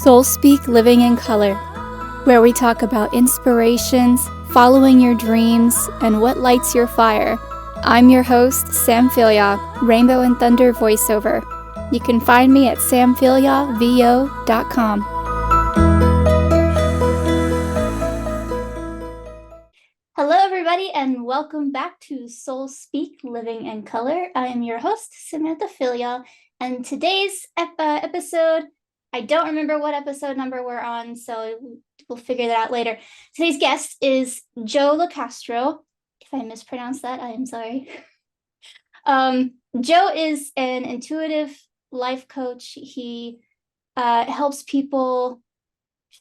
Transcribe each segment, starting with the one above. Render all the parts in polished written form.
SoulSpeak Living in Color, where we talk about inspirations, following your dreams, and what lights your fire. I'm your host, Sam Philyaw, Rainbow and Thunder voiceover. You can find me at samphilyawvo.com. Hello, everybody, and welcome back to SoulSpeak Living in Color. I am your host, Samantha Philyaw, and today's episode, I don't remember what episode number we're on, so we'll figure that out later. Today's guest is Joe LoCastro. If I mispronounced that, I am sorry. Joe is an intuitive life coach. He helps people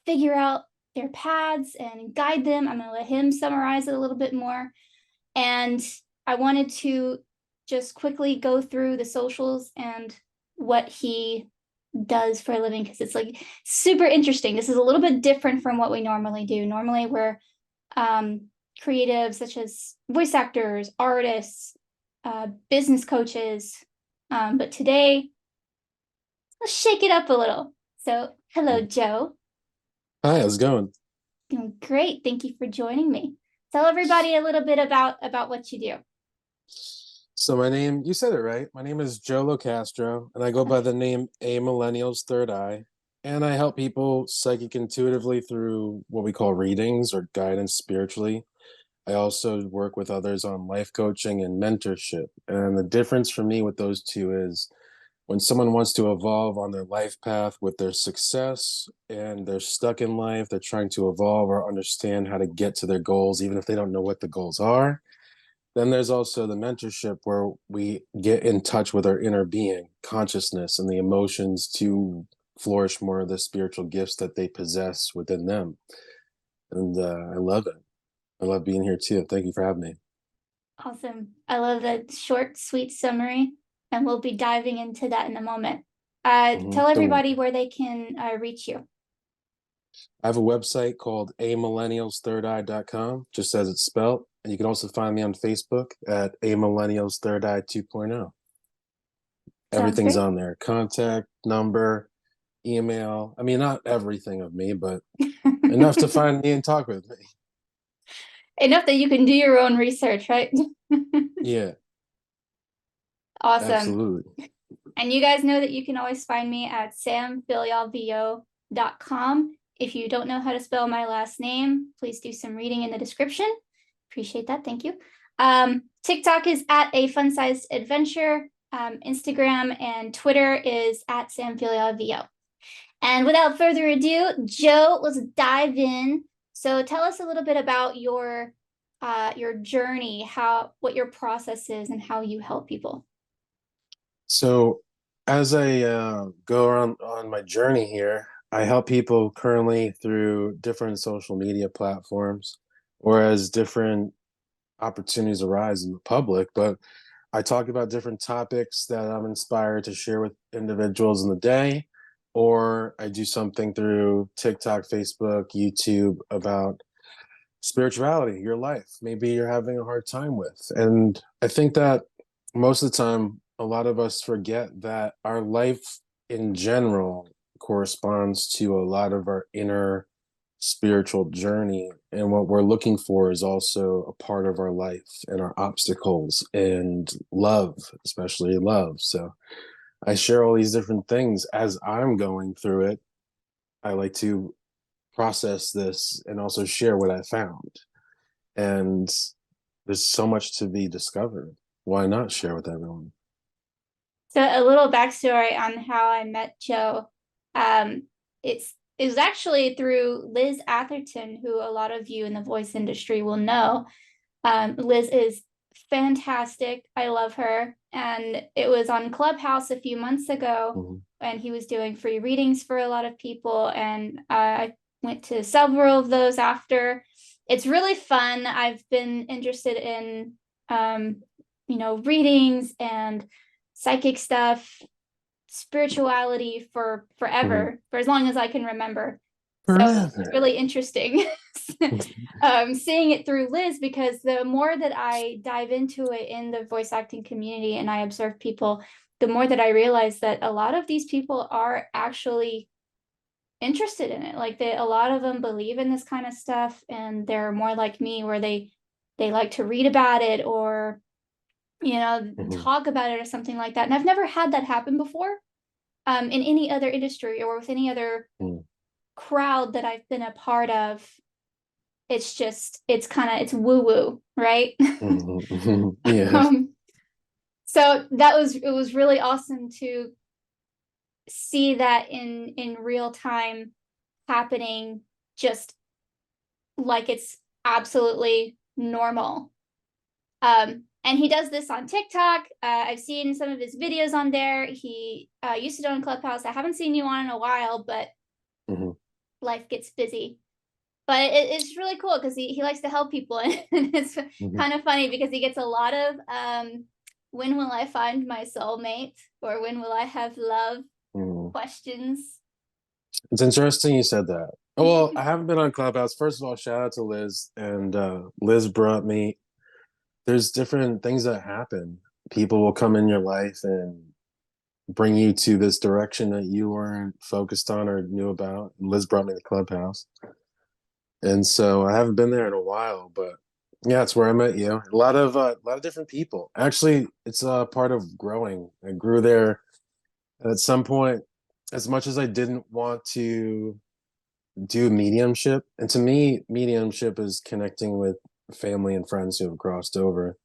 figure out their paths and guide them. I'm going to let him summarize it a little bit more. And I wanted to just quickly go through the socials and what he does for a living, because it's like super interesting. This is a little bit different from what we normally do. Normally we're creatives such as voice actors, artists, business coaches. But today, let's shake it up a little. So hello, Joe. Hi, how's it going? Doing great. Thank you for joining me. Tell everybody a little bit about what you do. So you said it right. My name is Joe LoCastro, and I go by the name A Millennial's Third Eye. And I help people psychic intuitively through what we call readings or guidance spiritually. I also work with others on life coaching and mentorship. And the difference for me with those two is when someone wants to evolve on their life path with their success and they're stuck in life, they're trying to evolve or understand how to get to their goals, even if they don't know what the goals are. Then there's also the mentorship where we get in touch with our inner being, consciousness, and the emotions to flourish more of the spiritual gifts that they possess within them. And I love it. I love being here too. Thank you for having me. Awesome. I love the short, sweet summary, and we'll be diving into that in a moment. Tell everybody where they can reach you. I have a website called amillennialsthirdeye.com, just as it's spelled. And you can also find me on Facebook at A Millennials Third Eye 2.0. Everything's on there. Contact, number, email. I mean, not everything of me, but enough to find me and talk with me. Enough that you can do your own research, right? Yeah. Awesome. Absolutely. And you guys know that you can always find me at samphilyawvo.com. If you don't know how to spell my last name, please do some reading in the description. Appreciate that. Thank you. TikTok is at a fun-sized adventure. Instagram and Twitter is at samphilyawvo. And without further ado, Joe, let's dive in. So tell us a little bit about your journey, what your process is, and how you help people. So as I go around on my journey here, I help people currently through different social media platforms, or as different opportunities arise in the public. But I talk about different topics that I'm inspired to share with individuals in the day, or I do something through TikTok, Facebook, YouTube about spirituality, your life, maybe you're having a hard time with. And I think that most of the time, a lot of us forget that our life in general corresponds to a lot of our inner spiritual journey. And what we're looking for is also a part of our life and our obstacles and love, especially love. So I share all these different things as I'm going through it. I like to process this and also share what I found. And there's so much to be discovered. Why not share with everyone? So a little backstory on how I met Joe. It was actually through Liz Atherton, who a lot of you in the voice industry will know. Liz is fantastic. I love her. And it was on Clubhouse a few months ago, and he was doing free readings for a lot of people. And I went to several of those after. It's really fun. I've been interested in, readings and psychic stuff, spirituality for forever, for as long as I can remember. So it's really interesting seeing it through Liz, because the more that I dive into it in the voice acting community and I observe people, the more that I realize that a lot of these people are actually interested in it. Like a lot of them believe in this kind of stuff, and they're more like me, where they like to read about it, or Mhm. talk about it or something like that. And I've never had that happen before, in any other industry or with any other Mhm. crowd that I've been a part of. It's just it's woo woo, right? Mhm. Mhm. Yeah. um, so it was really awesome to see that in real time happening, just like it's absolutely normal. And he does this on TikTok. I've seen some of his videos on there. He used to do on Clubhouse. I haven't seen you on in a while, but Mhm. life gets busy. But it's really cool because he likes to help people, and it's Mhm. kind of funny because he gets a lot of when will I find my soulmate, or when will I have love Mhm. questions. It's interesting you said that. Well, I haven't been on Clubhouse. First of all, shout out to Liz. And Liz brought me, there's different things that happen. People will come in your life and bring you to this direction that you weren't focused on or knew about. And Liz brought me to Clubhouse. And so I haven't been there in a while, but yeah, it's where I met you. A lot of different people. Actually, it's a part of growing. I grew there at some point, as much as I didn't want to do mediumship. And to me, mediumship is connecting with family and friends who have crossed over.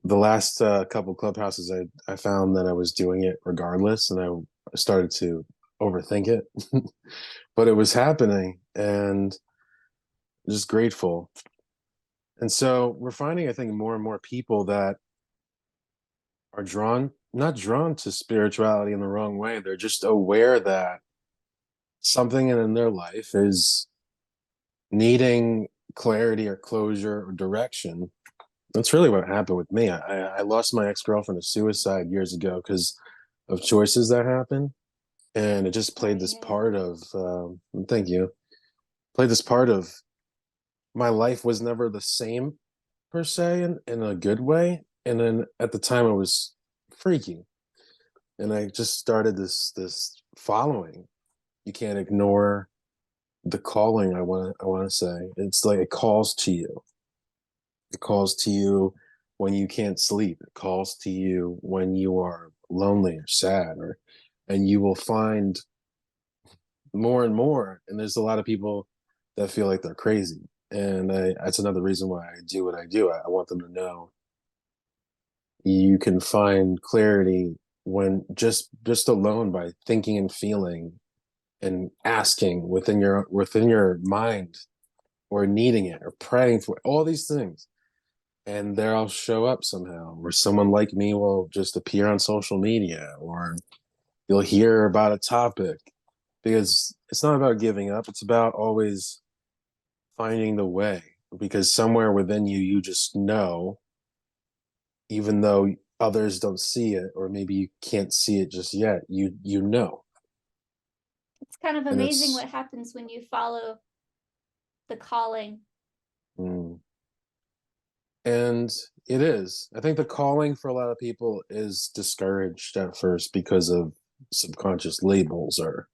The last couple clubhouses, I found that I was doing it regardless, and I started to overthink it, but it was happening, and just grateful. And so we're finding, I think, more and more people that are not drawn to spirituality in the wrong way. They're just aware that something in their life is needing clarity or closure or direction. That's really what happened with me. I lost my ex-girlfriend to suicide years ago because of choices that happened. And it just played Sorry to this hear that. part of, thank you, played this part of my life was never the same per se in a good way. And then at the time it was freaky. And I just started this following. You can't ignore the calling, I want to say. It's like it calls to you. It calls to you when you can't sleep. It calls to you when you are lonely or sad, or and you will find more and more. And there's a lot of people that feel like they're crazy. And that's another reason why I do what I do. I want them to know you can find clarity when just alone by thinking and feeling and asking within your mind, or needing it or praying for it, all these things, and they'll show up somehow. Or someone like me will just appear on social media, or you'll hear about a topic, because it's not about giving up. It's about always finding the way, because somewhere within you, you just know, even though others don't see it, or maybe you can't see it just yet, you know. It's kind of And amazing it's what happens when you follow the calling. mm, and it is. I think the calling for a lot of people is discouraged at first because of subconscious labels or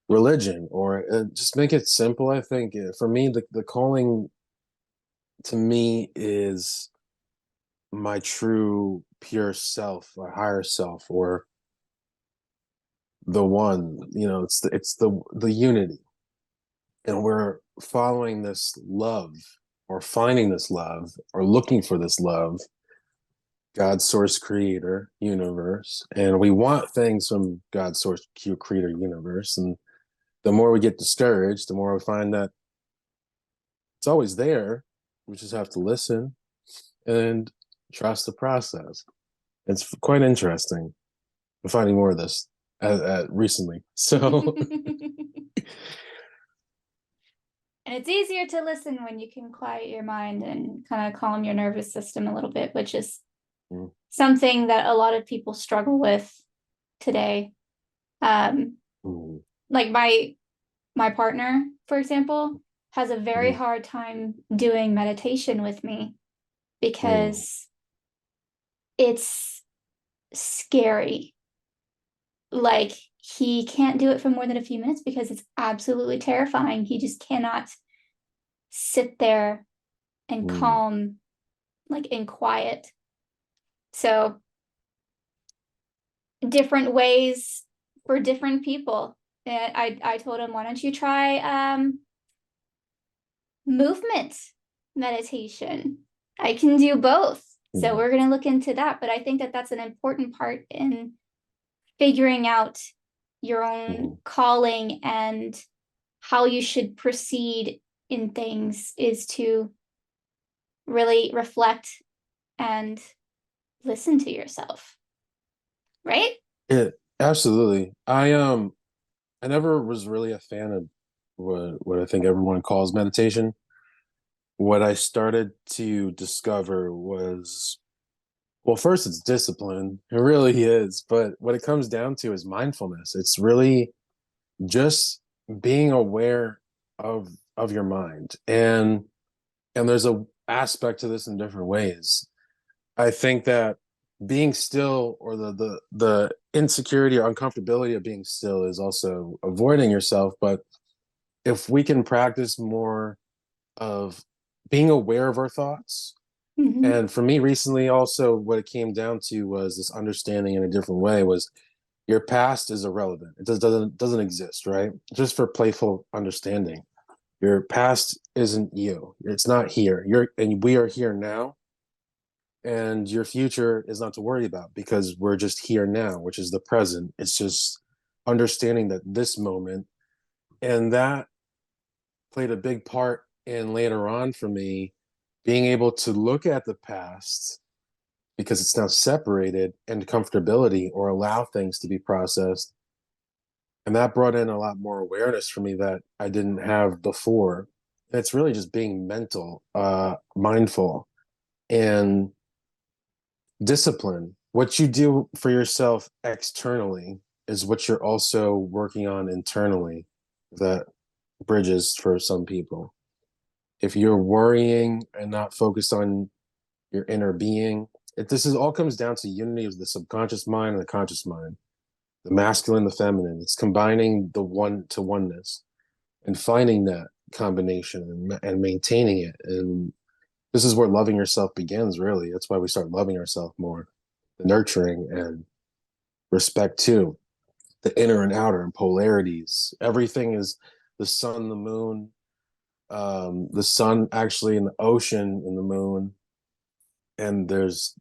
religion, or just make it simple. I think for me, the calling to me is my true pure self, or higher self, or the one. It's the unity, and we're following this love, or finding this love, or looking for this love, God, source, creator, universe. And we want things from God, source, creator, universe. And the more we get discouraged, the more we find that it's always there. We just have to listen and trust the process. It's quite interesting. I'm finding more of this recently. So, And it's easier to listen when you can quiet your mind and kind of calm your nervous system a little bit, which is mm, something that a lot of people struggle with today. Um, mm, like my partner, for example, has a very mm, hard time doing meditation with me mm, because it's scary. like he can't do it for more than a few minutes because it's absolutely terrifying. He just cannot sit there and Mm. calm, like in quiet. So different ways for different people. And I told him, why don't you try movement meditation? I can do both. So Mm. we're going to look into that. But I think that that's an important part in figuring out your own Mm. calling and how you should proceed in things is to really reflect and listen to yourself, right? Yeah, absolutely. I never was really a fan of what I think everyone calls meditation. What I started to discover was, well, first it's discipline. It really is, but what it comes down to is mindfulness. It's really just being aware of of your mind. And there's a aspect to this in different ways. I think that being still, or the insecurity or uncomfortability of being still, is also avoiding yourself. But if we can practice more of being aware of our thoughts, Mm-hmm. and for me recently also what it came down to was this understanding in a different way was your past is irrelevant. It doesn't exist, right? Just for playful understanding. Your past isn't you. It's not here. And we are here now, and your future is not to worry about because we're just here now, which is the present. It's just understanding that this moment, and that played a big part in later on for me being able to look at the past because it's now separated, and comfortability, or allow things to be processed. And that brought in a lot more awareness for me that I didn't have before. And it's really just being mindful, and discipline. What you do for yourself externally is what you're also working on internally. That bridges for some people. If you're worrying and not focused on your inner being, this is all comes down to unity of the subconscious mind and the conscious mind, the masculine, the feminine. It's combining the one to oneness and finding that combination, and maintaining it. And this is where loving yourself begins, really. That's why we start loving ourselves more. The nurturing and respect too, the inner and outer and polarities. Everything is the sun, the moon, the sun actually in the ocean, in the moon, and there's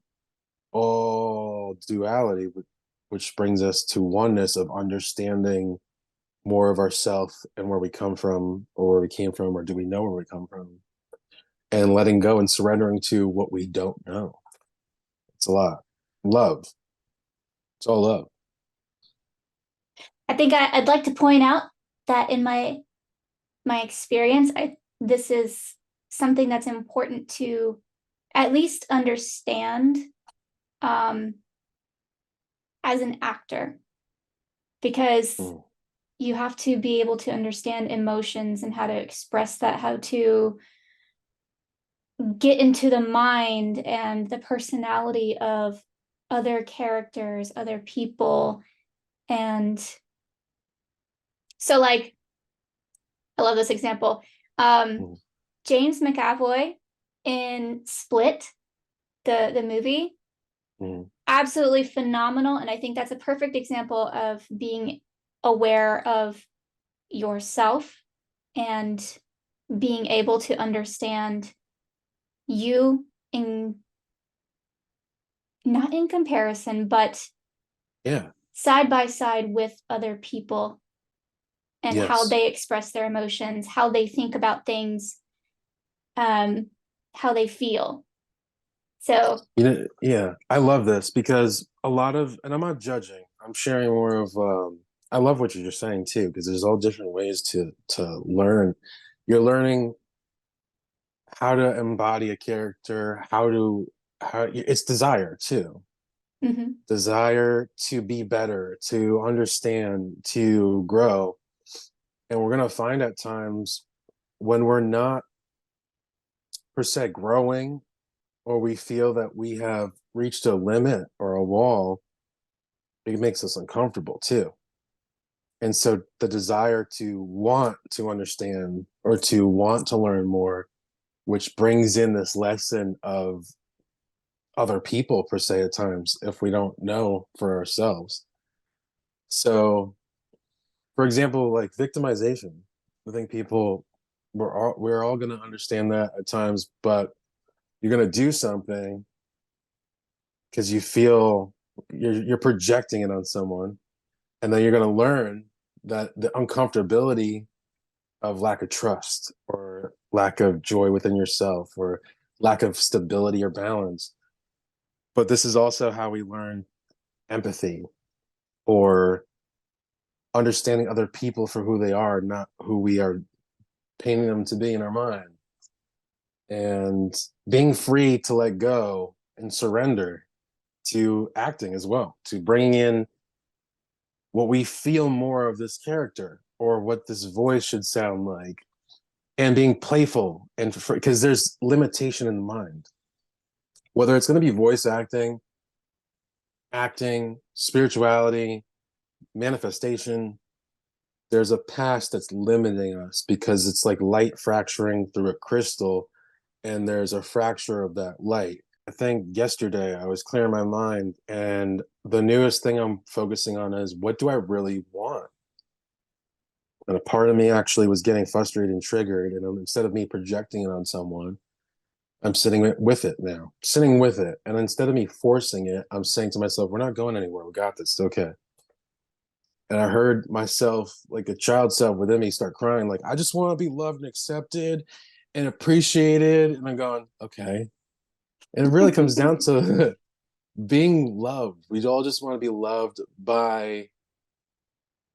all duality, which brings us to oneness of understanding more of ourself and where we come from, or where we came from, or do we know where we come from, and letting go and surrendering to what we don't know. It's a lot. Love. It's all love. I think I'd like to point out that in my experience, I this is something that's important to at least understand um, as an actor, because Mm. you have to be able to understand emotions and how to express that, how to get into the mind and the personality of other characters, other people. And so, like, I love this example. Um, Mm. James McAvoy in Split, the movie, Mm. absolutely phenomenal. And I think that's a perfect example of being aware of yourself and being able to understand you in not in comparison, but Yeah. side by side with other people and how Yes. they express their emotions, how they think about things, um, how they feel. So, Yeah, I love this because a lot of, and I'm not judging, I'm sharing more of, I love what you're just saying too, because there's all different ways to learn. You're learning how to embody a character, it's desire too. mhm. Desire to be better, to understand, to grow. And we're gonna find at times when we're not per se growing, or we feel that we have reached a limit or a wall, it makes us uncomfortable too. And so the desire to want to understand or to want to learn more, which brings in this lesson of other people per se at times if we don't know for ourselves. So, for example, like victimization, I think people we're all going to understand that at times, but you're going to do something because you feel you're projecting it on someone, and then you're going to learn that the uncomfortability of lack of trust or lack of joy within yourself or lack of stability or balance. But this is also how we learn empathy or understanding other people for who they are, not who we are painting them to be in our mind. And being free to let go and surrender to acting as well, to bringing in what we feel more of this character or what this voice should sound like, and being playful and because there's limitation in the mind, whether it's going to be voice acting, acting, spirituality, manifestation. There's a past that's limiting us because it's like light fracturing through a crystal, and there's a fracture of that light. I think yesterday I was clearing my mind, and the newest thing I'm focusing on is what do I really want? And a part of me actually was getting frustrated and triggered. And instead of me projecting it on someone, I'm sitting with it now, sitting with it. And instead of me forcing it, I'm saying to myself, we're not going anywhere. We got this. It's okay. And I heard myself, like a child self within me, start crying, like, I just want to be loved and accepted and appreciated. And I'm going, okay. And it really comes down to being loved. We all just want to be loved by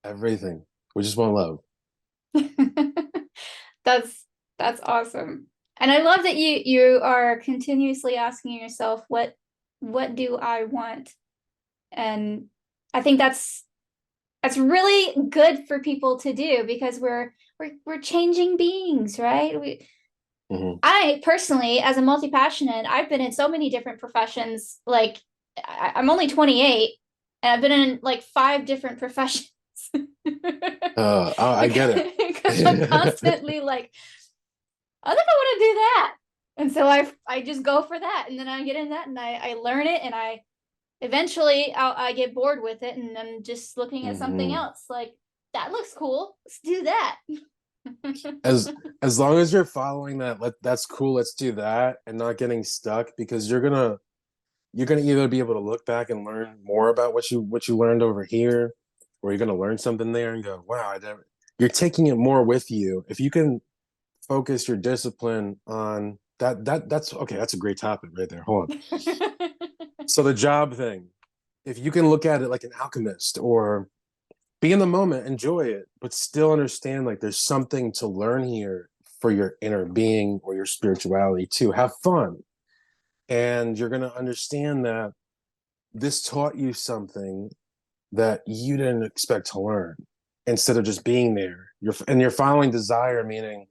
everything. We just want love. That's that's awesome. And I love that you are continuously asking yourself what do I want? And I think that's really good for people to do because we're changing beings, right? Mhm. I personally, as a multi-passionate, I've been in so many different professions. Like I'm only 28 and I've been in like 5 different professions. I get Because I'm it. constantly like, I think I want to do that. And so I just go for that. And then I get in that and I learn it and I eventually I get bored with it and I'm just looking at something Mhm. else. Like, that looks cool. Let's do that. as as long as you're following that, that's cool, let's do that, and not getting stuck, because you're gonna either be able to look back and learn more about what you learned over here, or you're gonna learn something there and go, wow, you're taking it more with you. If you can focus your discipline on that's okay. That's a great topic right there. Hold on. So the job thing, if you can look at it like an alchemist, or be in the moment, enjoy it, but still understand like there's something to learn here for your inner being or your spirituality too. Have fun. And you're going to understand that this taught you something that you didn't expect to learn, instead of just being there. You're following desire, meaning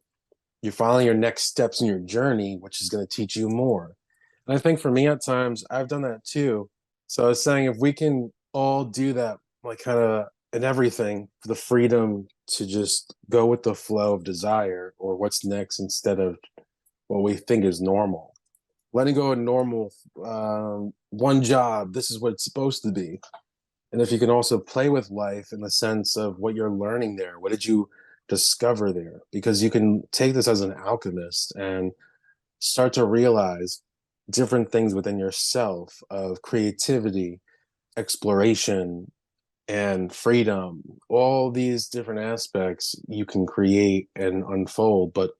you're following your next steps in your journey, which is going to teach you more. And I think for me at times, I've done that too. So I was saying, if we can all do that, like kind of in everything, for the freedom to just go with the flow of desire or what's next instead of what we think is normal. Letting go of normal, one job, this is what it's supposed to be. And if you can also play with life in the sense of what you're learning there, what did you discover there? Because you can take this as an alchemist and start to realize different things within yourself of creativity, exploration, and freedom. All these different aspects you can create and unfold. But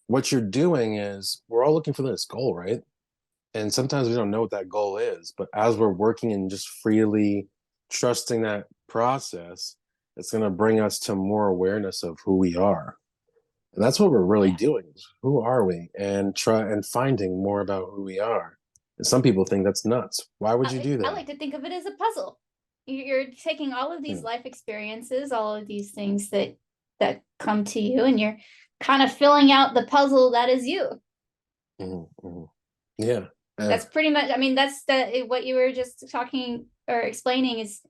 what you're doing is, we're all looking for this goal, right? And sometimes we don't know what that goal is, but as we're working and just freely trusting that process, it's going to bring us to more awareness of who we are. And that's what we're really Yeah. doing. Who are we? And try and finding more about who we are. And some people think that's nuts. Why would you do I that? like to think of it as a puzzle. You're taking all of these Hmm. life experiences, all of these things that come to you, and you're kind of filling out the puzzle that is you. Hmm. Hmm. Yeah. That's pretty much, I mean, that's what you were just talking or explaining is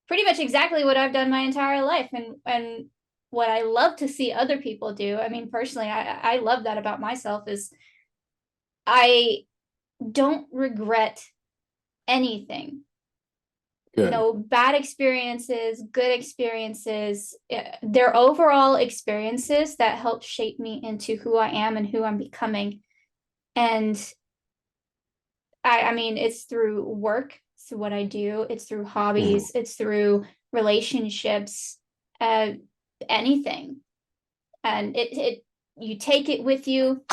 pretty much exactly what I've done my entire life, and what I love to see other people do. I mean, personally, I love that about myself is I don't regret anything. Good. No bad experiences, good experiences. They're overall experiences that help shape me into who I am and who I'm becoming. And I mean, it's through work, it's what I do, it's through Mhm. hobbies, it's through relationships, uh, anything. And you take it with you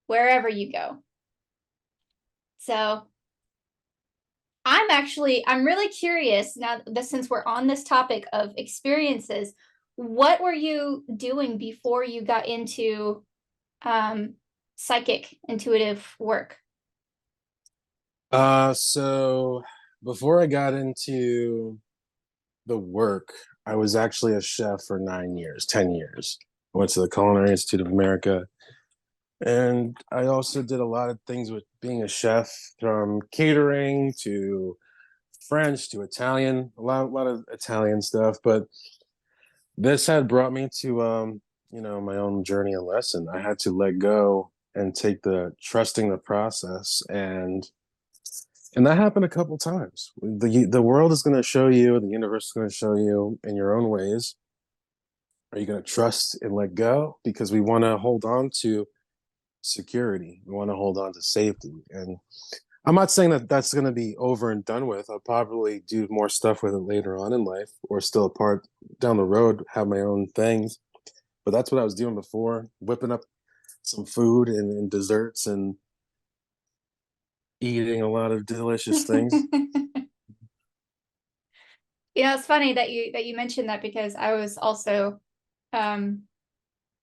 wherever you go. So I'm really curious now that since we're on this topic of experiences, what were you doing before you got into um, psychic intuitive work? So before I got into the work, I was actually a chef for 9 years, 10 years. I went to the Culinary Institute of America. And I also did a lot of things with being a chef, from catering to French to Italian, a lot of Italian stuff. But this had brought me to, my own journey and lesson. I had to let go and take the trusting the process, and that happened a couple times. The world is going to show you, the universe is going to show you in your own ways. Are you going to trust and let go? Because we want to hold on to security. We want to hold on to safety. And I'm not saying that that's going to be over and done with. I'll probably do more stuff with it later on in life, or still apart down the road, have my own things. But that's what I was doing before, whipping up some food and desserts and eating a lot of delicious things. It's funny that you mentioned that because I was also um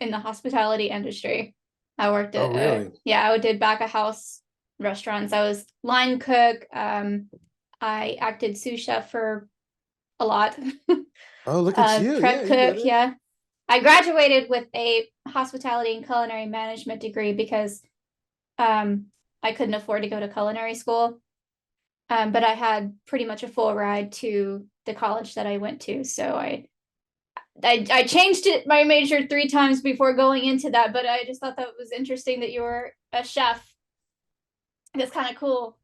in the hospitality industry. I worked Oh, at really? yeah, I did back of house restaurants. I was line cook. I acted sous chef for a lot. Oh, look at you. Yeah, Prep you cook, did it. yeah. I graduated with a hospitality and culinary management degree because um I couldn't afford to go to culinary school. But I had pretty much a full ride to the college that I went to. So I changed it my major 3 times before going into that, but I just thought that was interesting that you were a chef. That's kind of cool.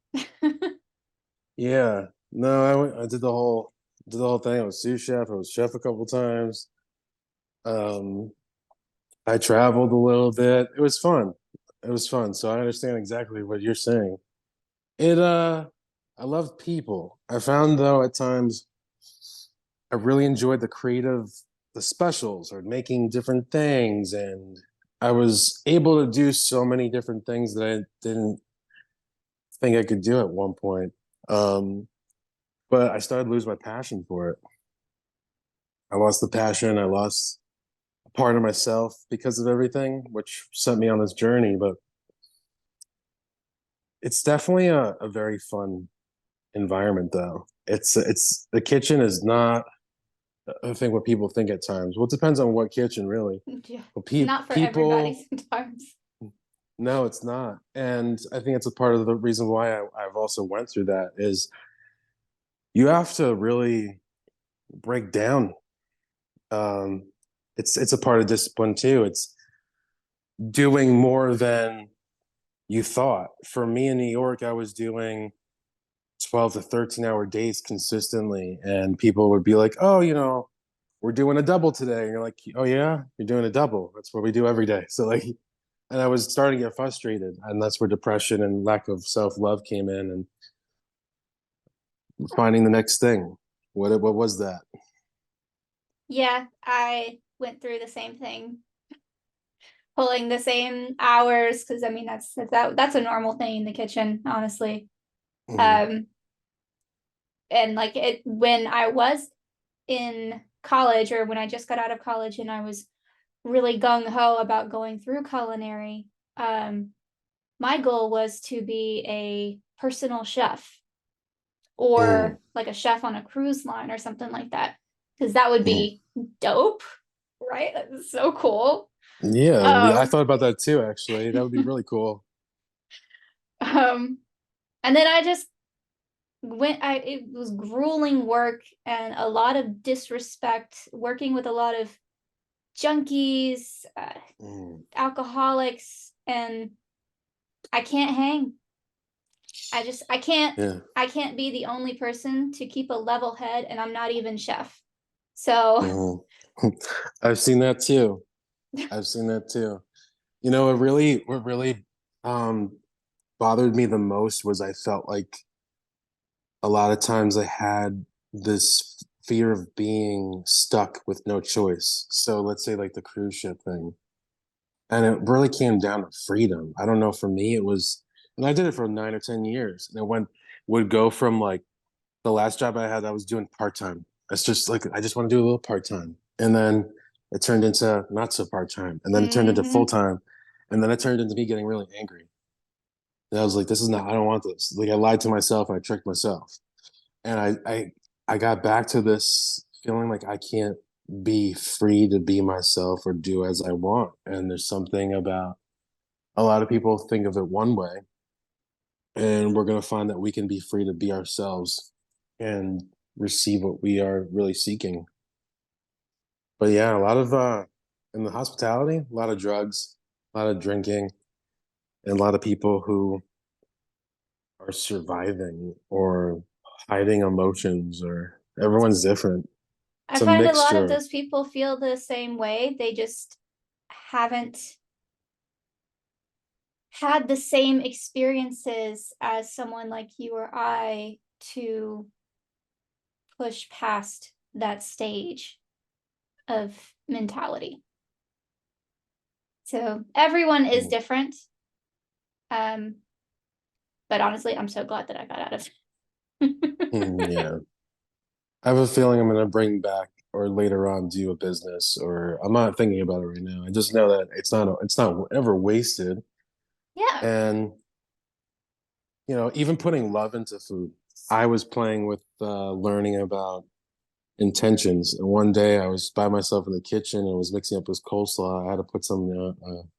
Yeah. No, I did the whole thing. I was sous chef. I was chef a couple times. Um, I traveled a little bit. It was fun. It was fun. So I understand exactly what you're saying. It I love people. I found though at times I really enjoyed the specials or making different things, and I was able to do so many different things that I didn't think I could do at one point. Um, but I started to lose my passion for it. I lost the passion. I lost a part of myself because of everything, which sent me on this journey. But it's definitely a very fun environment, though. It's the kitchen is not, I think, what people think at times. Well, it depends on what kitchen, really. Yeah, But not for everybody people, sometimes. no, it's not. And I think it's a part of the reason why I've also went through that is you have to really break down. Um, it's a part of discipline too. It's doing more than you thought. For me in New York, I was doing 12 to 13-hour days consistently, and people would be like, "Oh, we're doing a double today." And you're like, "Oh yeah, you're doing a double. That's what we do every day." So like, and I was starting to get frustrated, and that's where depression and lack of self-love came in, and finding the next thing. What was that? Yeah, I went through the same thing, pulling the same hours because I mean that's a normal thing in the kitchen, honestly. Mhm. Um, and like it when I was in college or when I just got out of college and I was really gung ho about going through culinary, my goal was to be a personal chef Mhm. or like a chef on a cruise line or something like that, because that would Mhm. be dope, right? That's so cool. Yeah, I Um, thought about that too, actually. That would be really cool. um, and then I just it was grueling work and a lot of disrespect, working with a lot of junkies, Mm, alcoholics, and I can't hang. I can't yeah. I can't be the only person to keep a level head, and I'm not even chef. So Mhm. I've seen that too. I've seen that too. What really um bothered me the most was I felt like a lot of times I had this fear of being stuck with no choice. So let's say like the cruise ship thing. And it really came down to freedom. I don't know, for me it was, and I did it for 9 or 10 years. And it would go from like the last job I had, I was doing part-time. It's just like I just want to do a little part-time. And then it turned into not so part-time. And then it turned into mhm. full-time. And then it turned into me getting really angry. And I was like, this is not, I don't want this. Like I lied to myself and I tricked myself. And I got back to this feeling like I can't be free to be myself or do as I want. And there's something about, a lot of people think of it one way, and we're going to find that we can be free to be ourselves and receive what we are really seeking. But yeah, a lot of in the hospitality, a lot of drugs, a lot of drinking, and a lot of people who are surviving or hiding emotions, or everyone's different. I It's a find a lot of mixture. those people feel the same way. They just haven't had the same experiences as someone like you or I to push past that stage of mentality. So everyone is Mm, different. Um, but honestly, I'm so glad that I got out of yeah. I have a feeling I'm going to bring back or later on do a business, or I'm not thinking about it right now. I just know that it's not ever wasted. Yeah. And even putting love into food. I was playing with learning about intentions. And one day I was by myself in the kitchen and was mixing up this coleslaw. I had to put some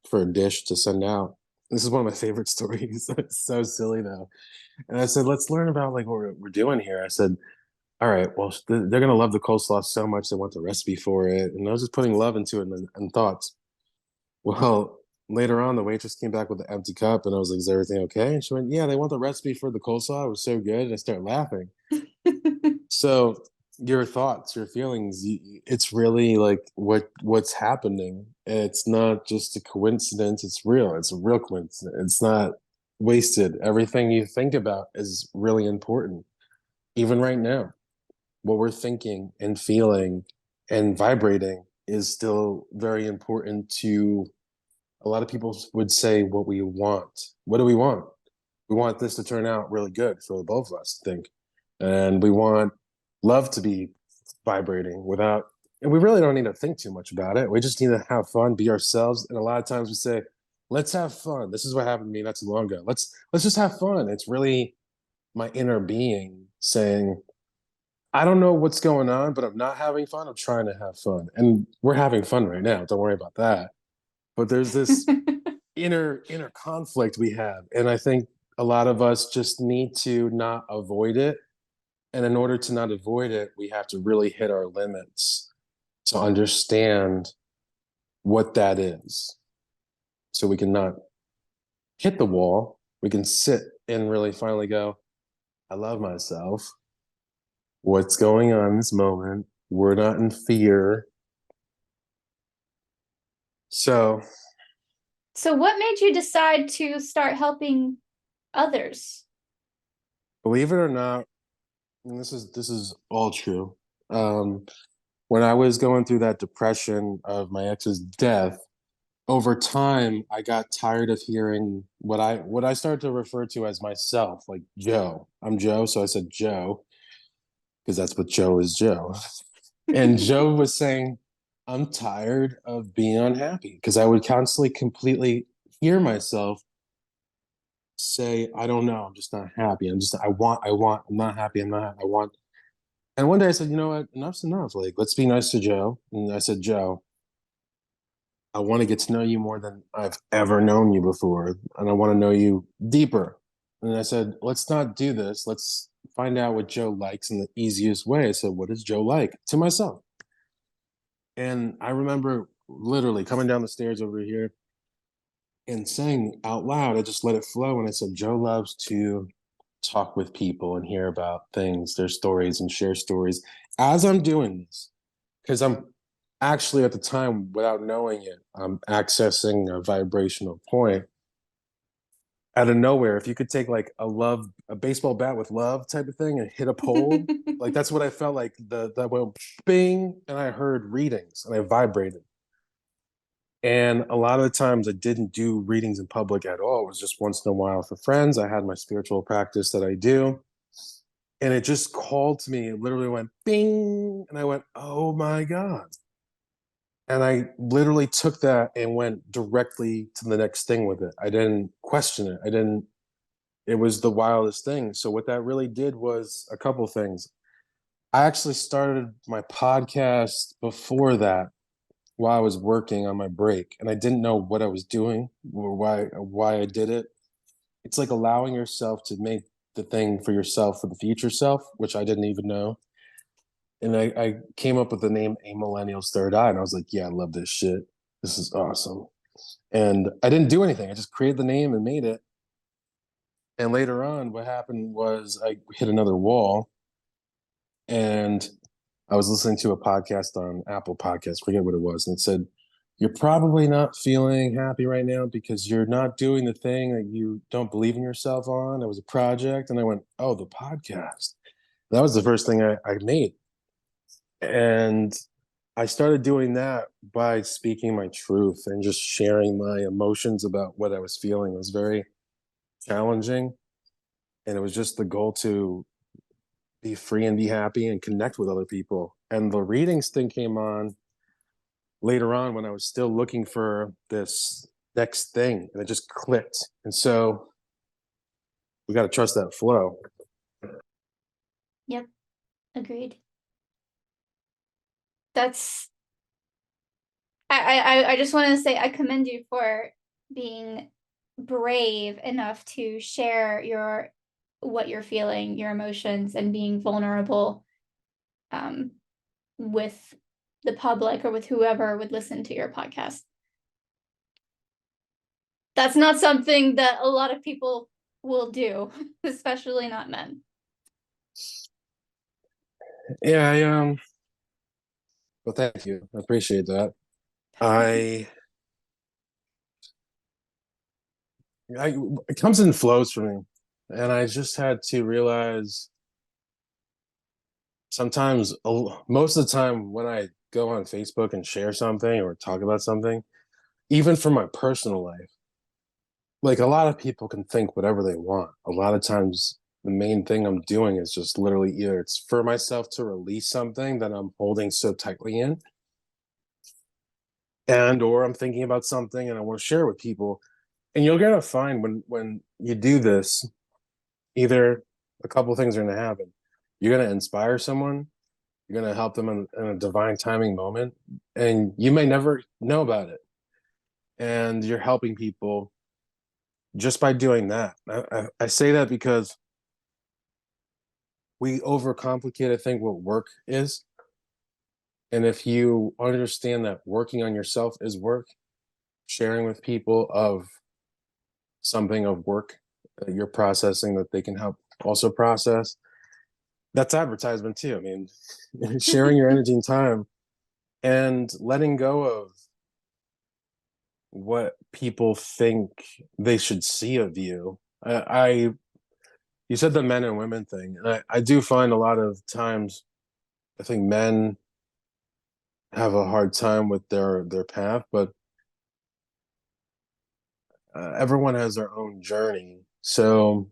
for a dish to send out. This is one of my favorite stories. It's so silly though. And I said, let's learn about like what we're doing here. I said, all right, well, they're gonna love the coleslaw so much they want the recipe for it. And I was just putting love into it and thoughts. Well, later on, the waitress came back with an empty cup, and I was like, "Is everything okay?" And she went, "Yeah, they want the recipe for the coleslaw. It was so good." And I started laughing. So your thoughts, your feelings, it's really like what's happening. It's not just a coincidence. It's real. It's a real coincidence. It's not wasted. Everything you think about is really important. Even right now, what we're thinking and feeling and vibrating is still very important to, a lot of people would say, what we want. What do we want? We want this to turn out really good for the both of us, I think. And we want love to be vibrating without, and we really don't need to think too much about it. We just need to have fun, be ourselves. And a lot of times we say, let's have fun. This is what happened to me not too long ago. Let's just have fun. It's really my inner being saying, I don't know what's going on, but I'm not having fun. I'm trying to have fun. And we're having fun right now. Don't worry about that. But there's this inner conflict we have, and I think a lot of us just need to not avoid it, and in order to not avoid it we have to really hit our limits to understand what that is, so we can not hit the wall. We can sit and really finally go, I love myself. What's going on in this moment? We're not in fear. So So what made you decide to start helping others? believe it or not, and this is all true, um when I was going through that depression of my ex's death, over time I got tired of hearing what I started to refer to as myself, like Joe. I'm Joe, so I said Joe because that's what Joe is, Joe. And Joe was saying, I'm tired of being unhappy, because I would constantly completely hear myself say, I don't know, I'm just not happy. I'm not happy, I want. And one day I said, you know what, enough's enough. Like, let's be nice to Joe. And I said, Joe, I want to get to know you more than I've ever known you before. And I want to know you deeper. And I said, let's not do this. Let's find out what Joe likes in the easiest way. I said, what does Joe like? To myself. And I remember literally coming down the stairs over here and saying out loud, I just let it flow. And I said, Joe loves to talk with people and hear about things, their stories, and share stories as I'm doing this. Because I'm actually at the time, without knowing it, I'm accessing a vibrational point out of nowhere. If you could take like a baseball bat with love type of thing and hit a pole, like that's what I felt like. That went bing, and I heard readings and I vibrated. And a lot of the times I didn't do readings in public at all. It was just once in a while for friends. I had my spiritual practice that I do. And it just called to me. It literally went bing. And I went, oh my God. And I literally took that and went directly to the next thing with it. I didn't question it. It was the wildest thing. So what that really did was a couple things. I actually started my podcast before that while I was working on my break, and I didn't know what I was doing or why I did it. It's like allowing yourself to make the thing for yourself for the future self, which I didn't even know. And I came up with the name A Millennial's Third Eye, and I was like, yeah, I love this shit. This is awesome. And I didn't do anything. I just created the name and made it. And later on, what happened was I hit another wall, and I was listening to a podcast on Apple Podcasts, forget what it was, and it said, you're probably not feeling happy right now because you're not doing the thing that you don't believe in yourself on. It was a project. And I went, oh, the podcast. That was the first thing I made. And I started doing that by speaking my truth and just sharing my emotions about what I was feeling. It was very challenging. And it was just the goal to be free and be happy and connect with other people. And the readings thing came on later on when I was still looking for this next thing, and it just clicked. And so we got to trust that flow. Yep, agreed. That's I just want to say I commend you for being brave enough to share what you're feeling, your emotions, and being vulnerable with the public or with whoever would listen to your podcast. That's not something that a lot of people will do, especially not men. Yeah, well, thank you. I appreciate that. I it comes in flows for me. And I just had to realize sometimes, most of the time when I go on Facebook and share something or talk about something, even from my personal life, like a lot of people can think whatever they want. A lot of times the main thing I'm doing is just literally either it's for myself to release something that I'm holding so tightly in, and or I'm thinking about something and I want to share with people. And you're gonna find when you do this, either a couple things are gonna happen. You're gonna inspire someone, you're gonna help them in a divine timing moment, and you may never know about it. And you're helping people just by doing that. I say that because we overcomplicate, I think, what work is. And if you understand that working on yourself is work, sharing with people of something of work that you're processing that they can help also process, that's advertisement too. I mean, sharing your energy and time and letting go of what people think they should see of you. You said the men and women thing. And I do find a lot of times, I think men have a hard time with their path, but everyone has their own journey. So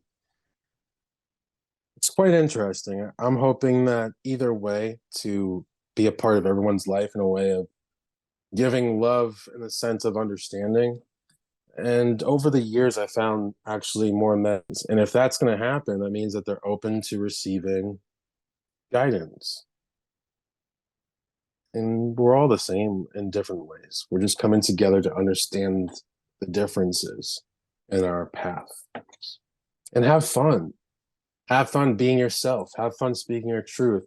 it's quite interesting. I'm hoping that either way to be a part of everyone's life in a way of giving love in a sense of understanding. And over the years, I found actually more men. And if that's going to happen, that means that they're open to receiving guidance. And we're all the same in different ways. We're just coming together to understand the differences in our path and have fun. Have fun being yourself. Have fun speaking your truth.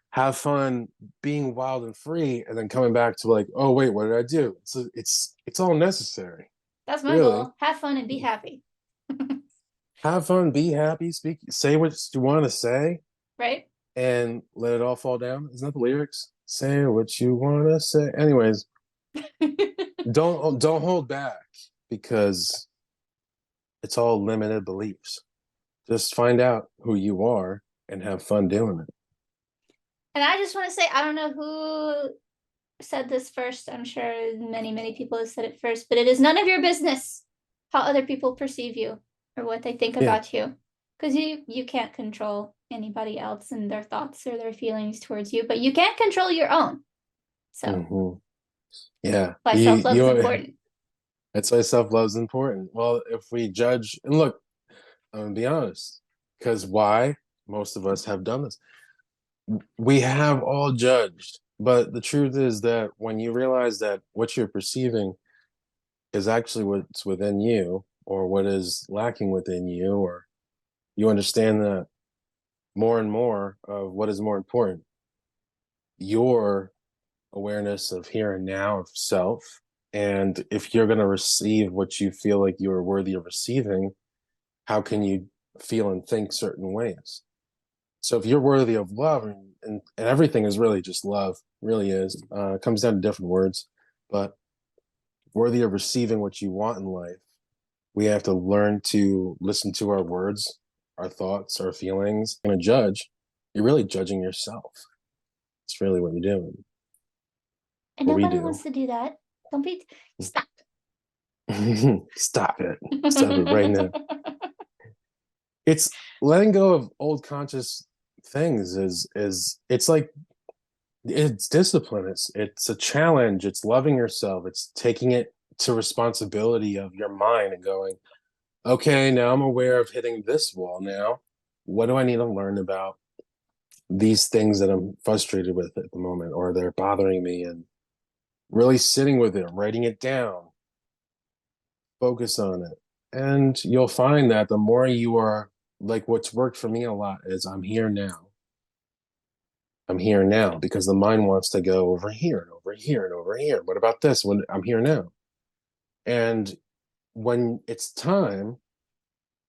Have fun being wild and free, and then coming back to like, oh wait, what did I do? It's all necessary, That's my really. goal. Have fun and be happy. Have fun, be happy, speak, say what you want to say, Right? and let it all fall down. Isn't that the lyrics? Say what you want to say. Anyways, don't hold back because it's all limited beliefs. Just find out who you are and have fun doing it. And I just want to say, I don't know who said this first. I'm sure many, many people have said it first, but it is none of your business how other people perceive you or what they think Yeah. about you. Because you can't control anybody else and their thoughts or their feelings towards you, but you can control your own. So Mm-hmm. Yeah. why You self-love is you important. that's why self-love is important. Well, if we judge and look, I'm gonna be honest, because why? Most of us have done this. We have all judged, but the truth is that when you realize that what you're perceiving is actually what's within you or what is lacking within you, or you understand that more and more of what is more important, your awareness of here and now of self. And if you're going to receive what you feel like you're worthy of receiving, how can you feel and think certain ways? So if you're worthy of love, and everything is really just love, really is, it comes down to different words, but worthy of receiving what you want in life, we have to learn to listen to our words, our thoughts, our feelings. You're going to judge, you're really judging yourself. It's really what you're doing, And what we nobody do. wants to do that. Don't be stop. Stop it. Stop it right now. It's letting go of old conscious things is it's like it's discipline. It's a challenge. It's loving yourself. It's taking it to responsibility of your mind and going, okay, now I'm aware of hitting this wall now. What do I need to learn about these things that I'm frustrated with at the moment or they're bothering me, and really sitting with it, writing it down, focus on it. And you'll find that the more you are like, what's worked for me a lot is I'm here now. I'm here now because the mind wants to go over here and over here and over here. What about this? When I'm here now. And when it's time,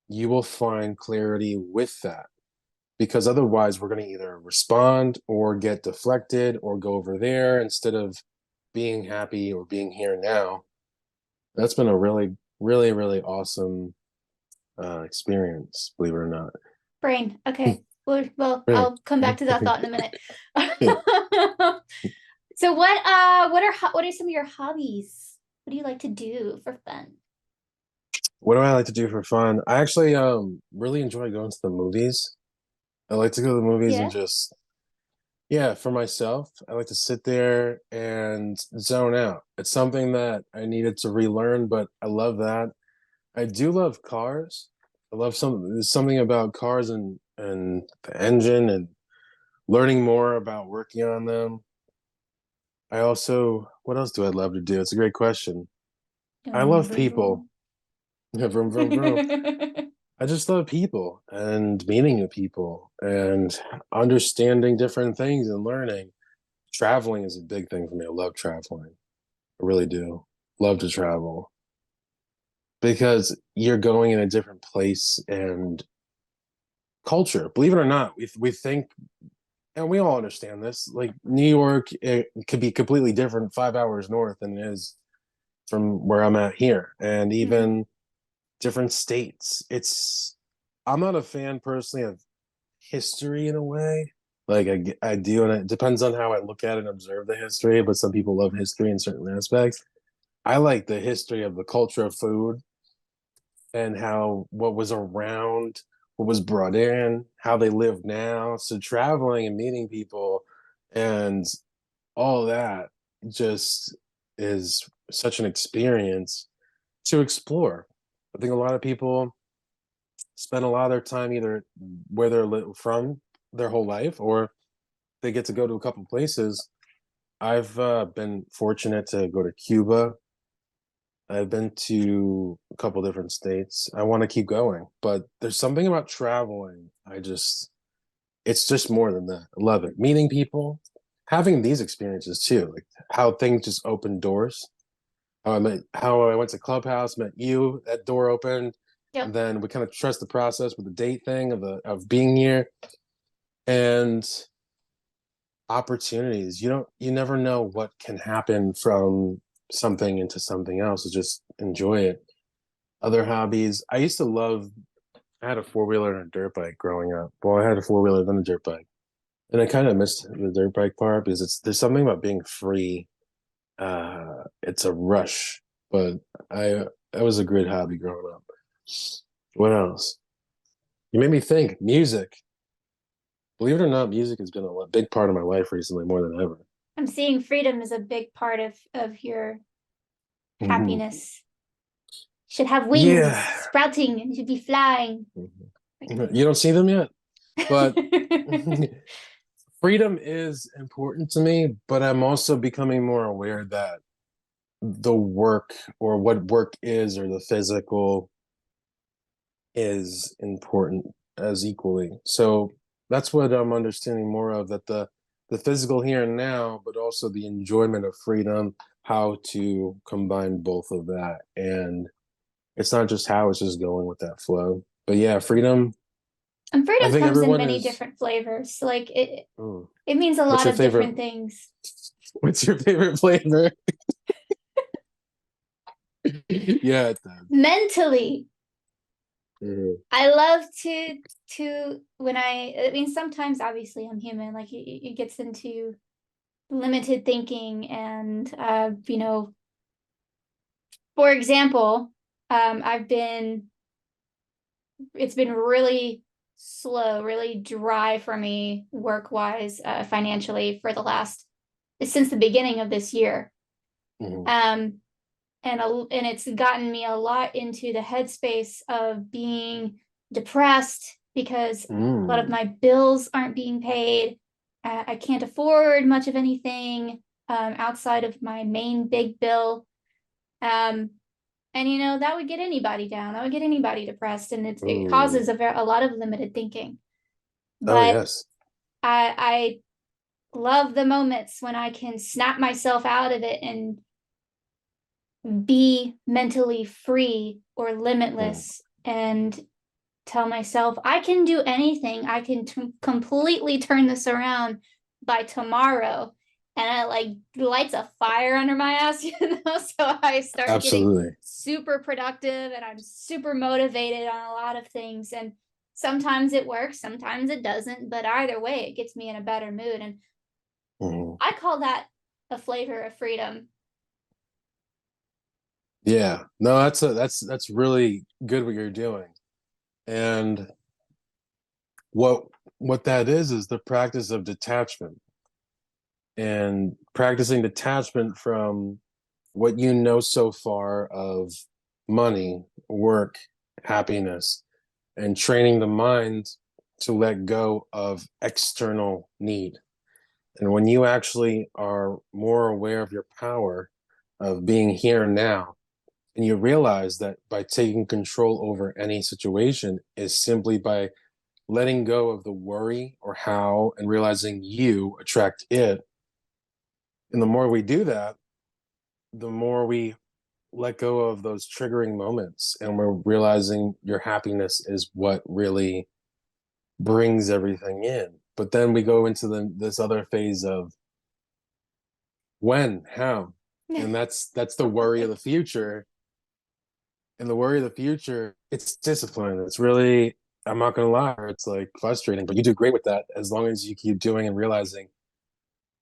you will find clarity with that because otherwise we're going to either respond or get deflected or go over there instead of being happy or being here now. That's been a really, really, really awesome experience, believe it or not. Brain. Okay. Well, Right. I'll come back to that thought in a minute. So what are some of your hobbies? What do you like to do for fun? What do I like to do for fun? I actually really enjoy going to the movies. I like to go to the movies and Yeah. just, yeah, for myself, I like to sit there and zone out. It's something that I needed to relearn, but I love that. I do love cars. I love there's something about cars and the engine and learning more about working on them. I also, what else do I love to do? It's a great question. I Vroom, love vroom, people. vroom. Vroom, vroom, vroom. I just love people and meeting new people and understanding different things and learning. Traveling is a big thing for me. I love traveling. I really do. Love to travel because you're going in a different place and culture. Believe it or not, we think, and we all understand this. Like New York, it could be completely different 5 hours north than it is from where I'm at here, and Mhm. even different states. I'm not a fan personally of history in a way. Like I do, and it depends on how I look at it and observe the history. But some people love history in certain aspects. I like the history of the culture of food and how what was around, what was brought in, how they live now. So traveling and meeting people and all that just is such an experience to explore. I think a lot of people spend a lot of their time either where they're from their whole life or they get to go to a couple places. I've been fortunate to go to Cuba, I've been to a couple different states. I want to keep going, but there's something about traveling. It's just more than that. I love it. Meeting people, having these experiences too, like how things just open doors. How I went to Clubhouse, met you, that door opened, Yep. and then we kind of trust the process with the date thing of being here and opportunities. You never know what can happen from something into something else. So just enjoy it. Other hobbies. I had a four-wheeler and a dirt bike growing up. Well, I had a four-wheeler then a dirt bike. And I kind of missed the dirt bike part because there's something about being free. It's a rush, but I that was a great hobby growing up. What else? You made me think. Music. Believe it or not, music has been big part of my life recently, more than ever. I'm seeing freedom is a big part of your Mhm. happiness. Should have wings, Yeah. sprouting, and should be flying. You don't see them yet, but freedom is important to me, but I'm also becoming more aware that the work or what work is or the physical is important as equally. So that's what I'm understanding more of, that the physical here and now, but also the enjoyment of freedom, how to combine both of that. And it's not just how, it's just going with that flow. But yeah, freedom, And I freedom think comes in everyone many is. different flavors. Like Oh, it means a what's lot your of favorite? different things. What's your favorite flavor? Yeah, it does. Mentally, Mhm. I love to when I mean sometimes obviously I'm human, like it gets into limited thinking and for example, I've been it's been really slow, really dry for me work wise, financially for the last since the beginning of this year. Mhm. Um, and it's gotten me a lot into the headspace of being depressed because a lot of Mm. my bills aren't being paid. I can't afford much of anything outside of my main big bill. Um, and that would get anybody down. That would get anybody depressed, and it Ooh. causes a lot of limited thinking. Oh But yes. I love the moments when I can snap myself out of it and be mentally free or Mm. limitless and tell myself I can do anything. I can completely turn this around by tomorrow. And it like lights a fire under my ass, So I start getting Absolutely. super productive and I'm super motivated on a lot of things. And sometimes it works, sometimes it doesn't. But either way, it gets me in a better mood. And Mhm. I call that a flavor of freedom. Yeah. No, that's really good what you're doing. And what what that is the practice of detachment and practicing detachment from what you know so far of money, work, happiness, and training the mind to let go of external need. And when you actually are more aware of your power of being here now, and you realize that by taking control over any situation is simply by letting go of the worry or how and realizing you attract it. And the more we do that, the more we let go of those triggering moments and we're realizing your happiness is what really brings everything in. But then we go into this other phase of when, how, and that's the worry of the future. And the worry of the future, it's discipline. It's really, I'm not gonna lie, it's like frustrating, but you do great with that as long as you keep doing and realizing.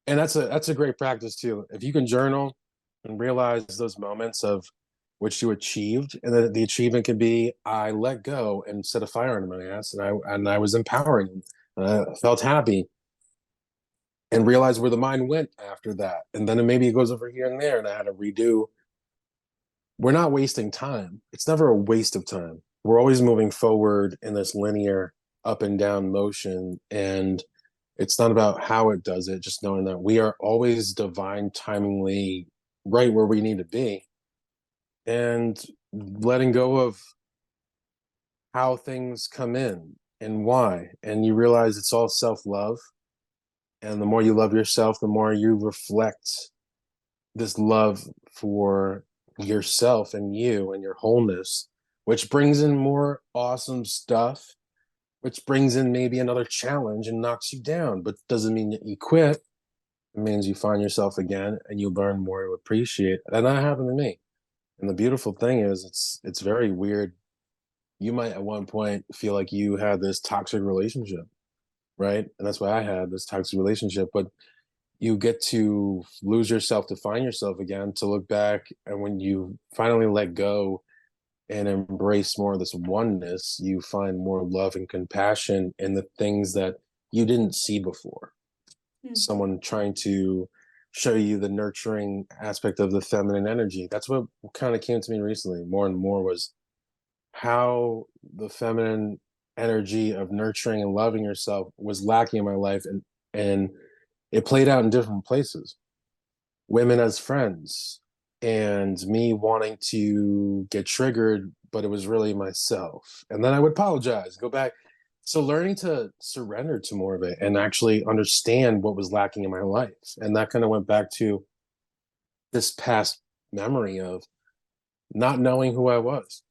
And that's a great practice too. If you can journal and realize those moments of which you achieved, and then the achievement can be I let go and set a fire under my ass, and I was empowering, and I felt happy, and realize where the mind went after that, and then maybe it goes over here and there, and I had to redo. We're not wasting time. It's never a waste of time. We're always moving forward in this linear up and down motion, and it's not about how it does it, just knowing that we are always divine timingly right where we need to be. and letting go of how things come in and why. And you realize it's all self-love. And the more you love yourself, the more you reflect this love for yourself and you and your wholeness, which brings in more awesome stuff, which brings in maybe another challenge and knocks you down, but doesn't mean that you quit. It means you find yourself again and you learn more to appreciate. And that happened to me. And the beautiful thing is it's very weird. You might at one point feel like you had this toxic relationship, right? And that's why I had this toxic relationship, but you get to lose yourself to find yourself again, to look back, and when you finally let go and embrace more of this oneness, you find more love and compassion in the things that you didn't see before. Mm. Someone trying to show you the nurturing aspect of the feminine energy. That's what kind of came to me recently more and more, was how the feminine energy of nurturing and loving yourself was lacking in my life, and it played out in different places. Women as friends, and me wanting to get triggered, but it was really myself. And then I would apologize, go back. So learning to surrender to more of it and actually understand what was lacking in my life. And that kind of went back to this past memory of not knowing who I was,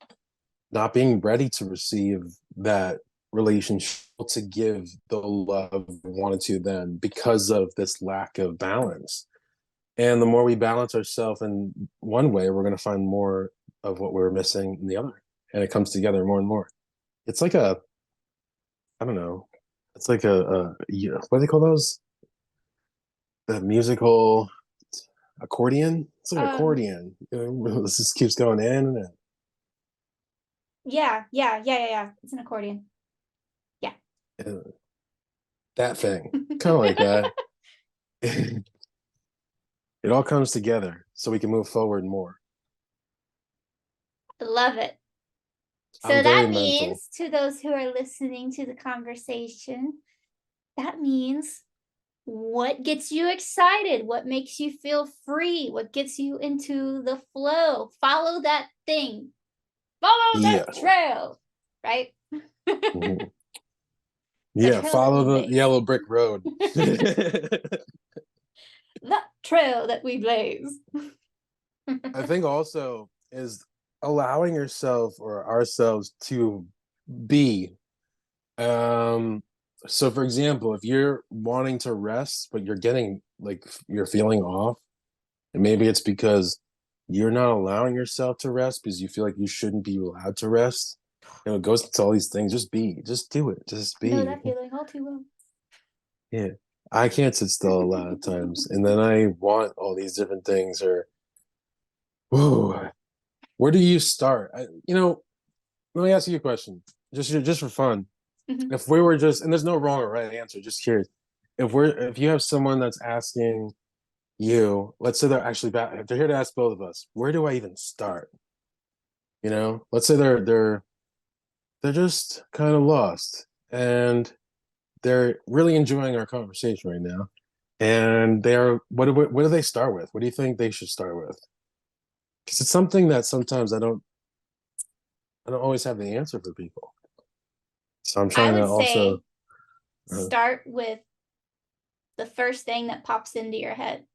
not being ready to receive that relationship, to give the love I wanted to then, because of this lack of balance. And the more we balance ourselves in one way, we're going to find more of what we're missing in the other. And it comes together more and more. It's like a, I don't know, it's like what do they call those? The musical accordion? It's like Um, accordion. This just keeps going in and in. yeah. It's an accordion. Yeah. And that thing, kind of like that. It all comes together so we can move forward more. I love it. I'm So very that mental. means, to those who are listening to the conversation, that means, what gets you excited? What makes you feel free? What gets you into the flow? Follow that thing. Follow that Yeah. trail, right? Mhm. The Yeah. trail that Follow we the blaze. yellow brick road. The trail that we blaze. I think also is allowing yourself or ourselves to be. Um, so for example, if you're wanting to rest, but you're getting like you're feeling off, and maybe it's because you're not allowing yourself to rest because you feel like you shouldn't be allowed to rest. It goes to all these things. Just be, just do it, just I know be. that feeling all too well. Yeah. I can't sit still a lot of times. And then I want all these different things, or, whoa, where do you start? Let me ask you a question, just for fun. Mhm. If we were just, and there's no wrong or right answer, just curious. If you have someone that's asking you, let's say they're actually back, they're here to ask both of us, where do I even start? Let's say they're just kind of lost, and they're really enjoying our conversation right now. And they're what do they start with? What do you think they should start with? Because it's something that sometimes I don't always have the answer for people. So I'm I trying to would also say uh, start with the first thing that pops into your head.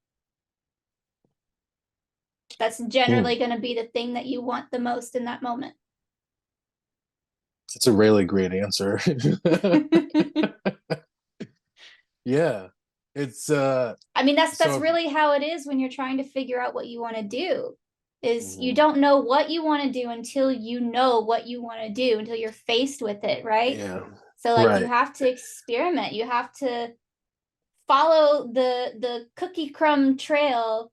That's hmm, generally going to be the thing that you want the most in that moment. it's a really great answer. Yeah. It's I mean, that's so really how it is when you're trying to figure out what you want to do. Is you mhm, don't know what you want to do until you know what you want to do, until you're faced with it, right? yeah. So like you Right. have to experiment. You have to follow the cookie crumb trail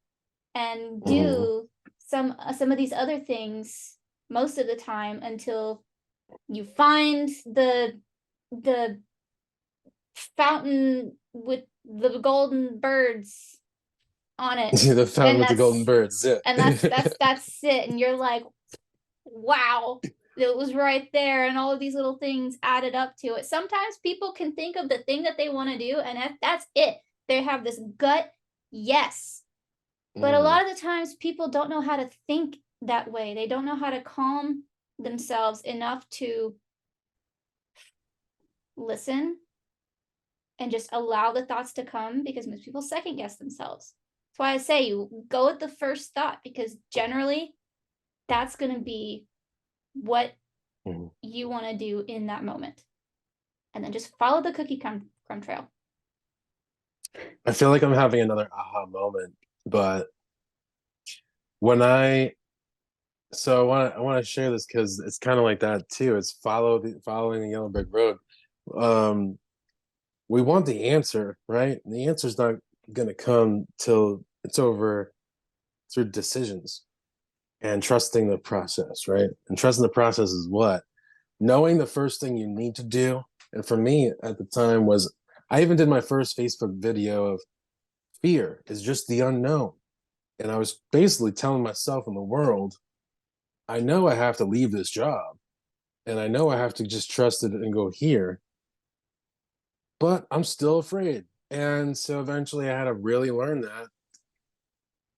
and Hmm. do some of these other things most of the time until you find the fountain with the golden birds on it. The fountain And with the golden that's birds. Yeah. and that's it. And you're like, wow, it was right there. And all of these little things added up to it. Sometimes people can think of the thing that they want to do, and if that's it, they have this gut yes. But a Hmm. lot of the times people don't know how to think that way. They don't know how to calm themselves enough to listen and just allow the thoughts to come, because most people second guess themselves. That's why I say you go with the first thought, because generally that's going to be what Mhm. you want to do in that moment. And then just follow the cookie crumb trail. I feel like I'm having another aha moment, but when I so I want to share this because it's kind of like that too. It's following the yellow brick road. Um, we want the answer, right? And the answer's not gonna come till it's over through decisions and trusting the process, right? And trusting the process is what? Knowing the first thing you need to do. And for me at the time was I even did my first Facebook video of fear is just the unknown. And I was basically telling myself and the world, I know I have to leave this job and I know I have to just trust it and go here, but I'm still afraid. And so eventually I had to really learn that.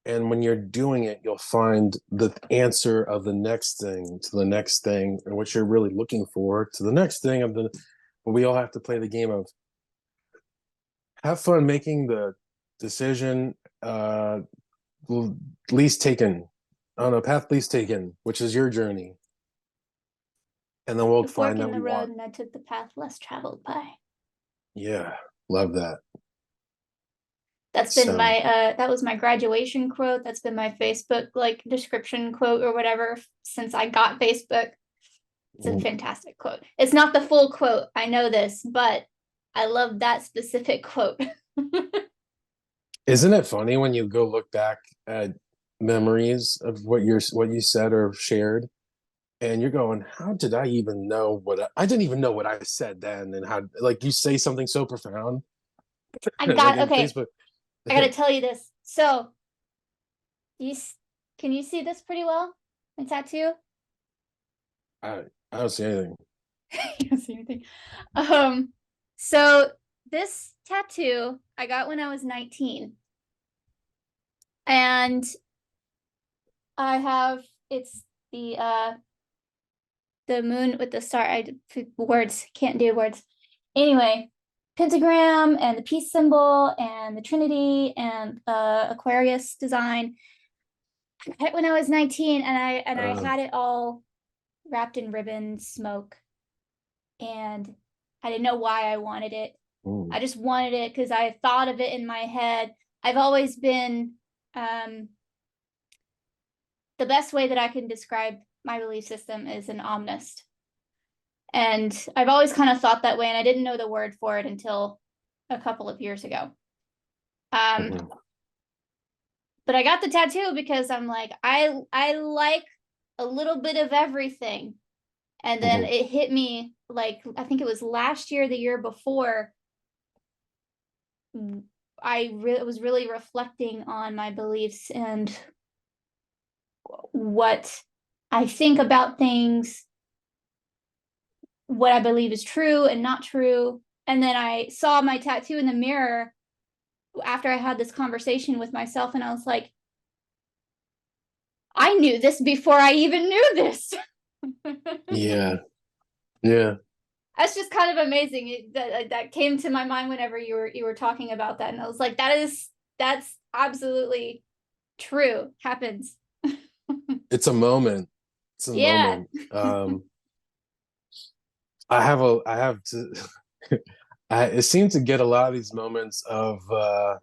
And when you're doing it, you'll find the answer of the next thing to the next thing, and what you're really looking for to the next thing of the. But we all have to play the game of have fun making the decision least taken on a path least taken, which is your journey, and then we'll The fork find in that the we road, want. and I took the path less traveled by. Yeah, love that. That's been So, my that was my graduation quote. That's been my Facebook like description quote or whatever since I got Facebook. It's a fantastic quote. It's not the full quote, I know this, but I love that specific quote. isn't it funny when you go look back at memories of what you said or shared, and you're going, how did I even know I didn't even know what I said then, and how like you say something so profound, I like got in okay. Facebook. I got to tell you this. So, you can you see this pretty well? My tattoo? I I don't see anything. You don't see anything. Um, so this tattoo I got when I was 19, and I have it's the moon with the star. I words can't do words. Anyway, pentagram and the peace symbol and the Trinity and Aquarius design. When I was 19, and I Uh, had it all wrapped in ribbon smoke, and I didn't know why I wanted it. mm, I just wanted it because I thought of it in my head. I've always been um, the best way that I can describe my belief system is an omnist. And I've always kind of thought that way, and I didn't know the word for it until a couple of years ago. Um, mhm, but I got the tattoo because I'm like, I like a little bit of everything. And then mhm. it hit me like I think it was last year, the year before. Was really reflecting on my beliefs and what I think about things, what I believe is true and not true. And then I saw my tattoo in the mirror after I had this conversation with myself, and I was like, I knew this before I even knew this. Yeah, yeah. That's just kind of amazing. That came to my mind whenever you were talking about that, and I was like, that's absolutely true. Happens. It's a moment. It's a Yeah. moment. I have to. It seemed to get a lot of these moments of I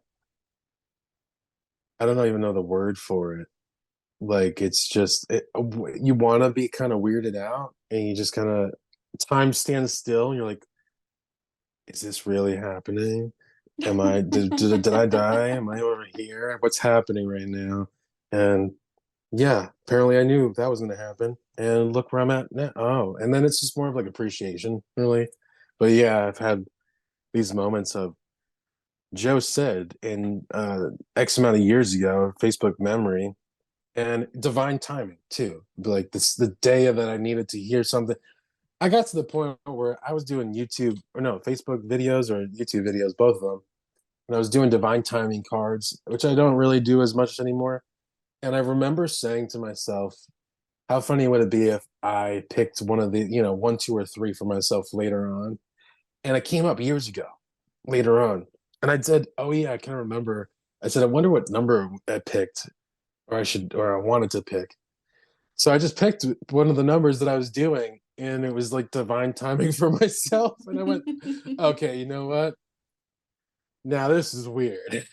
don't even know the word for it. Like it's just you want to be kind of weirded out, and you just kind of time stands still. And you're like, is this really happening? Am I did I die? Am I over here? What's happening right now? And yeah, apparently I knew that was going to happen. And look where I'm at now. Oh, and then it's just more of like appreciation, really. But yeah, I've had these moments of Joe said in X amount of years ago, Facebook memory, and divine timing too. Like this, the day that I needed to hear something. I got to the point where I was doing YouTube or no Facebook videos or YouTube videos, both of them, and I was doing divine timing cards, which I don't really do as much anymore. And I remember saying to myself, how funny would it be if I picked one of the, one, two, or three for myself later on? And it came up years ago, later on. And I said, oh yeah, I can remember. I said, I wonder what number I picked, or I wanted to pick. So I just picked one of the numbers that I was doing, and it was like divine timing for myself. And I went, okay, you know what? Now this is weird.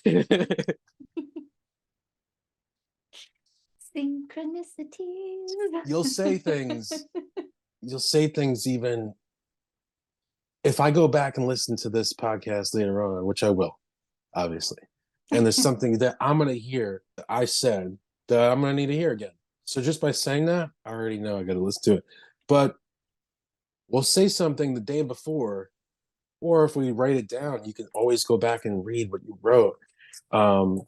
Synchronicities. You'll say things, you'll say things even if I go back and listen to this podcast later on, which I will, obviously, and there's something that I'm going to hear that I said that I'm going to need to hear again. So just by saying that, I already know I got to listen to it. But we'll say something the day before, or if we write it down, you can always go back and read what you wrote. Um,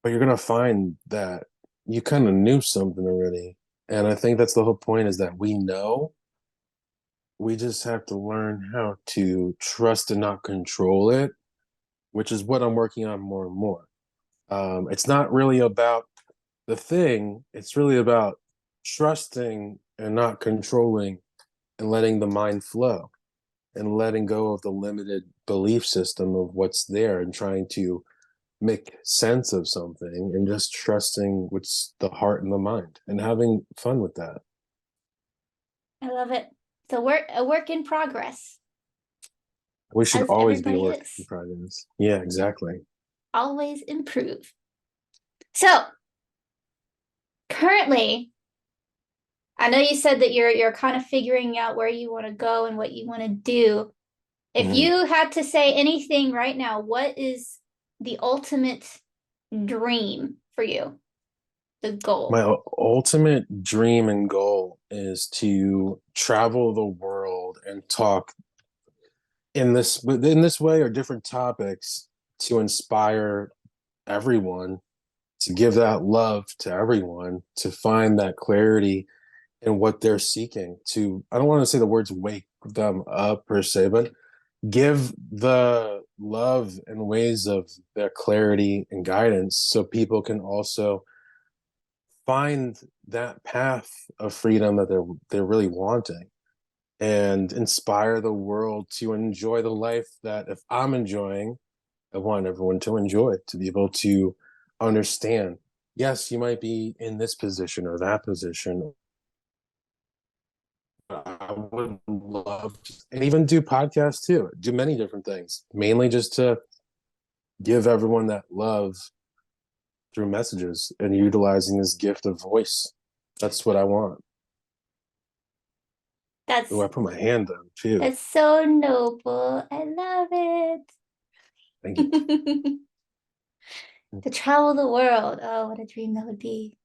but you're going to find that you kind of knew something already. And I think that's the whole point, is that we know. We just have to learn how to trust and not control it, which is what I'm working on more and more. It's not really about the thing, it's really about trusting and not controlling, and letting the mind flow, and letting go of the limited belief system of what's there, and trying to make sense of something, and just trusting what's the heart and the mind, and having fun with that. I love it. So a work in progress, We should as always be a everybody work in is. progress. Yeah, exactly. Always improve. So currently, I know you said that you're kind of figuring out where you want to go and what you want to do. If Mhm. you had to say anything right now, what is the ultimate dream for you? The goal. My ultimate dream and goal is to travel the world and talk in this way, or different topics, to inspire everyone, to give that love to everyone, to find that clarity in what they're seeking. To, I don't want to say the words wake them up per se, but give the love and ways of their clarity and guidance, so people can also find that path of freedom that they're really wanting, and inspire the world to enjoy the life that, if I'm enjoying, I want everyone to enjoy, to be able to understand, yes, you might be in this position or that position. I would love to, and even do podcasts too, do many different things, mainly just to give everyone that love through messages, and utilizing this gift of voice. That's what I want. Oh, That's I put my hand down too. that's so noble. I love Thank you. it. To travel the world. Oh, what a dream that would be.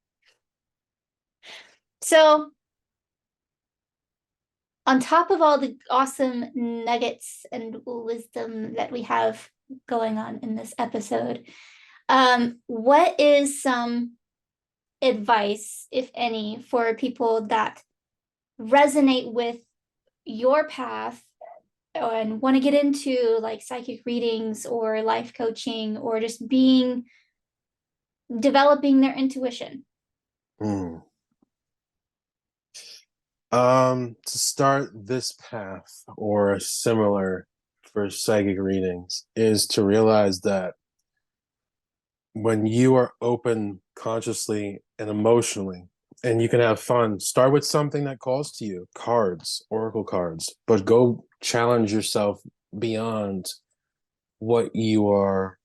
So, on top of all the awesome nuggets and wisdom that we have going on in this episode, what is some advice, if any, for people that resonate with your path and want to get into like psychic readings or life coaching or just developing their intuition? Mm. To start this path or similar for psychic readings, is to realize that when you are open consciously and emotionally, and you can have fun, start with something that calls to you, cards, oracle cards, but go challenge yourself beyond what you are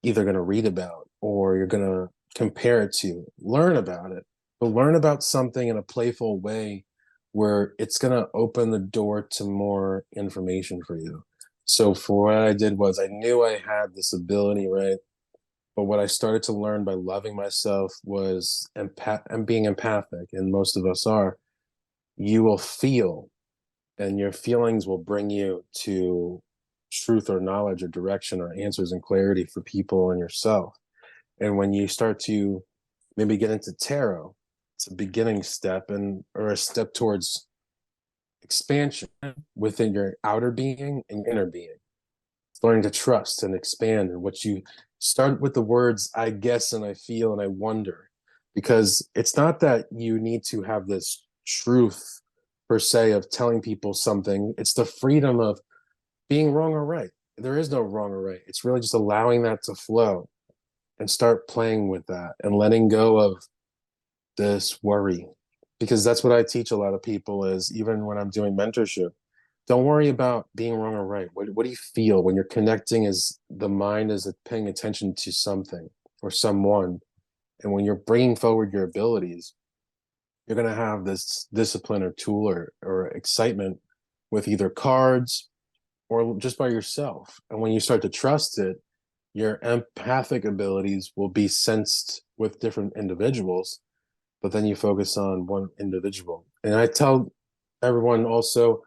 either going to read about, or you're going to compare it to. Learn about it, but learn about something in a playful way, where it's going to open the door to more information for you. So for what I did was, I knew I had this ability, right? But what I started to learn by loving myself was and being empathic, and most of us are. You will feel, and your feelings will bring you to truth or knowledge or direction or answers and clarity for people and yourself. And when you start to maybe get into tarot, it's a beginning step, and or a step towards expansion within your outer being and your inner being. It's learning to trust and expand in what you Start with the words I guess and I feel and I wonder, because it's not that you need to have this truth per se of telling people something. It's the freedom of being wrong or right. There is no wrong or right. It's really just allowing that to flow and start playing with that and letting go of this worry. Because that's what I teach a lot of people is even when I'm doing mentorship, don't worry about being wrong or right. What do you feel when you're connecting is the mind is paying attention to something or someone. And when you're bringing forward your abilities, you're going to have this discipline or tool or excitement with either cards or just by yourself. And when you start to trust it, your empathic abilities will be sensed with different individuals, but then you focus on one individual. And I tell everyone also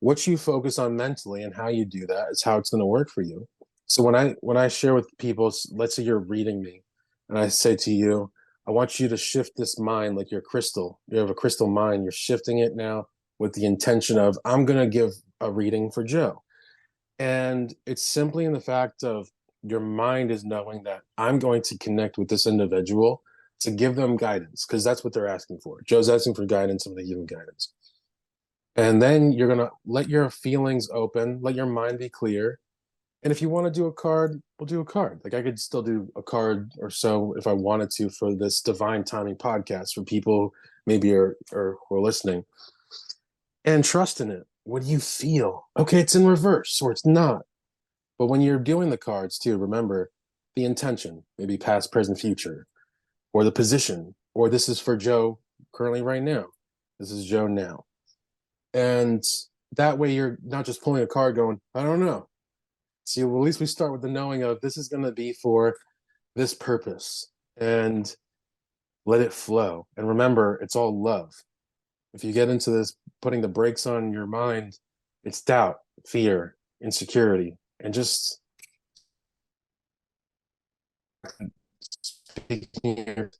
what you focus on mentally and how you do that is how it's going to work for you. So when I share with people, let's say you're reading me and I say to you, I want you to shift this mind like your crystal. You have a crystal mind, you're shifting it now with the intention of I'm going to give a reading for Joe. And it's simply in the fact of your mind is knowing that I'm going to connect with this individual to give them guidance because that's what they're asking for. Joe's asking for guidance, and they give him guidance. And then you're going to let your feelings open, let your mind be clear. And if you want to do a card, we'll do a card. Like I could still do a card or so if I wanted to for this divine timing podcast for people maybe or who are listening. And trust in it. What do you feel? Okay, it's in reverse or it's not. But when you're doing the cards too, remember the intention, maybe past, present, future, or the position, or this is for Joe currently right now. This is Joe now. And that way you're not just pulling a card going, I don't know. See, well, at least we start with the knowing of this is going to be for this purpose and let it flow. And remember, it's all love. If you get into this, putting the brakes on your mind, it's doubt, fear, insecurity, and just speaking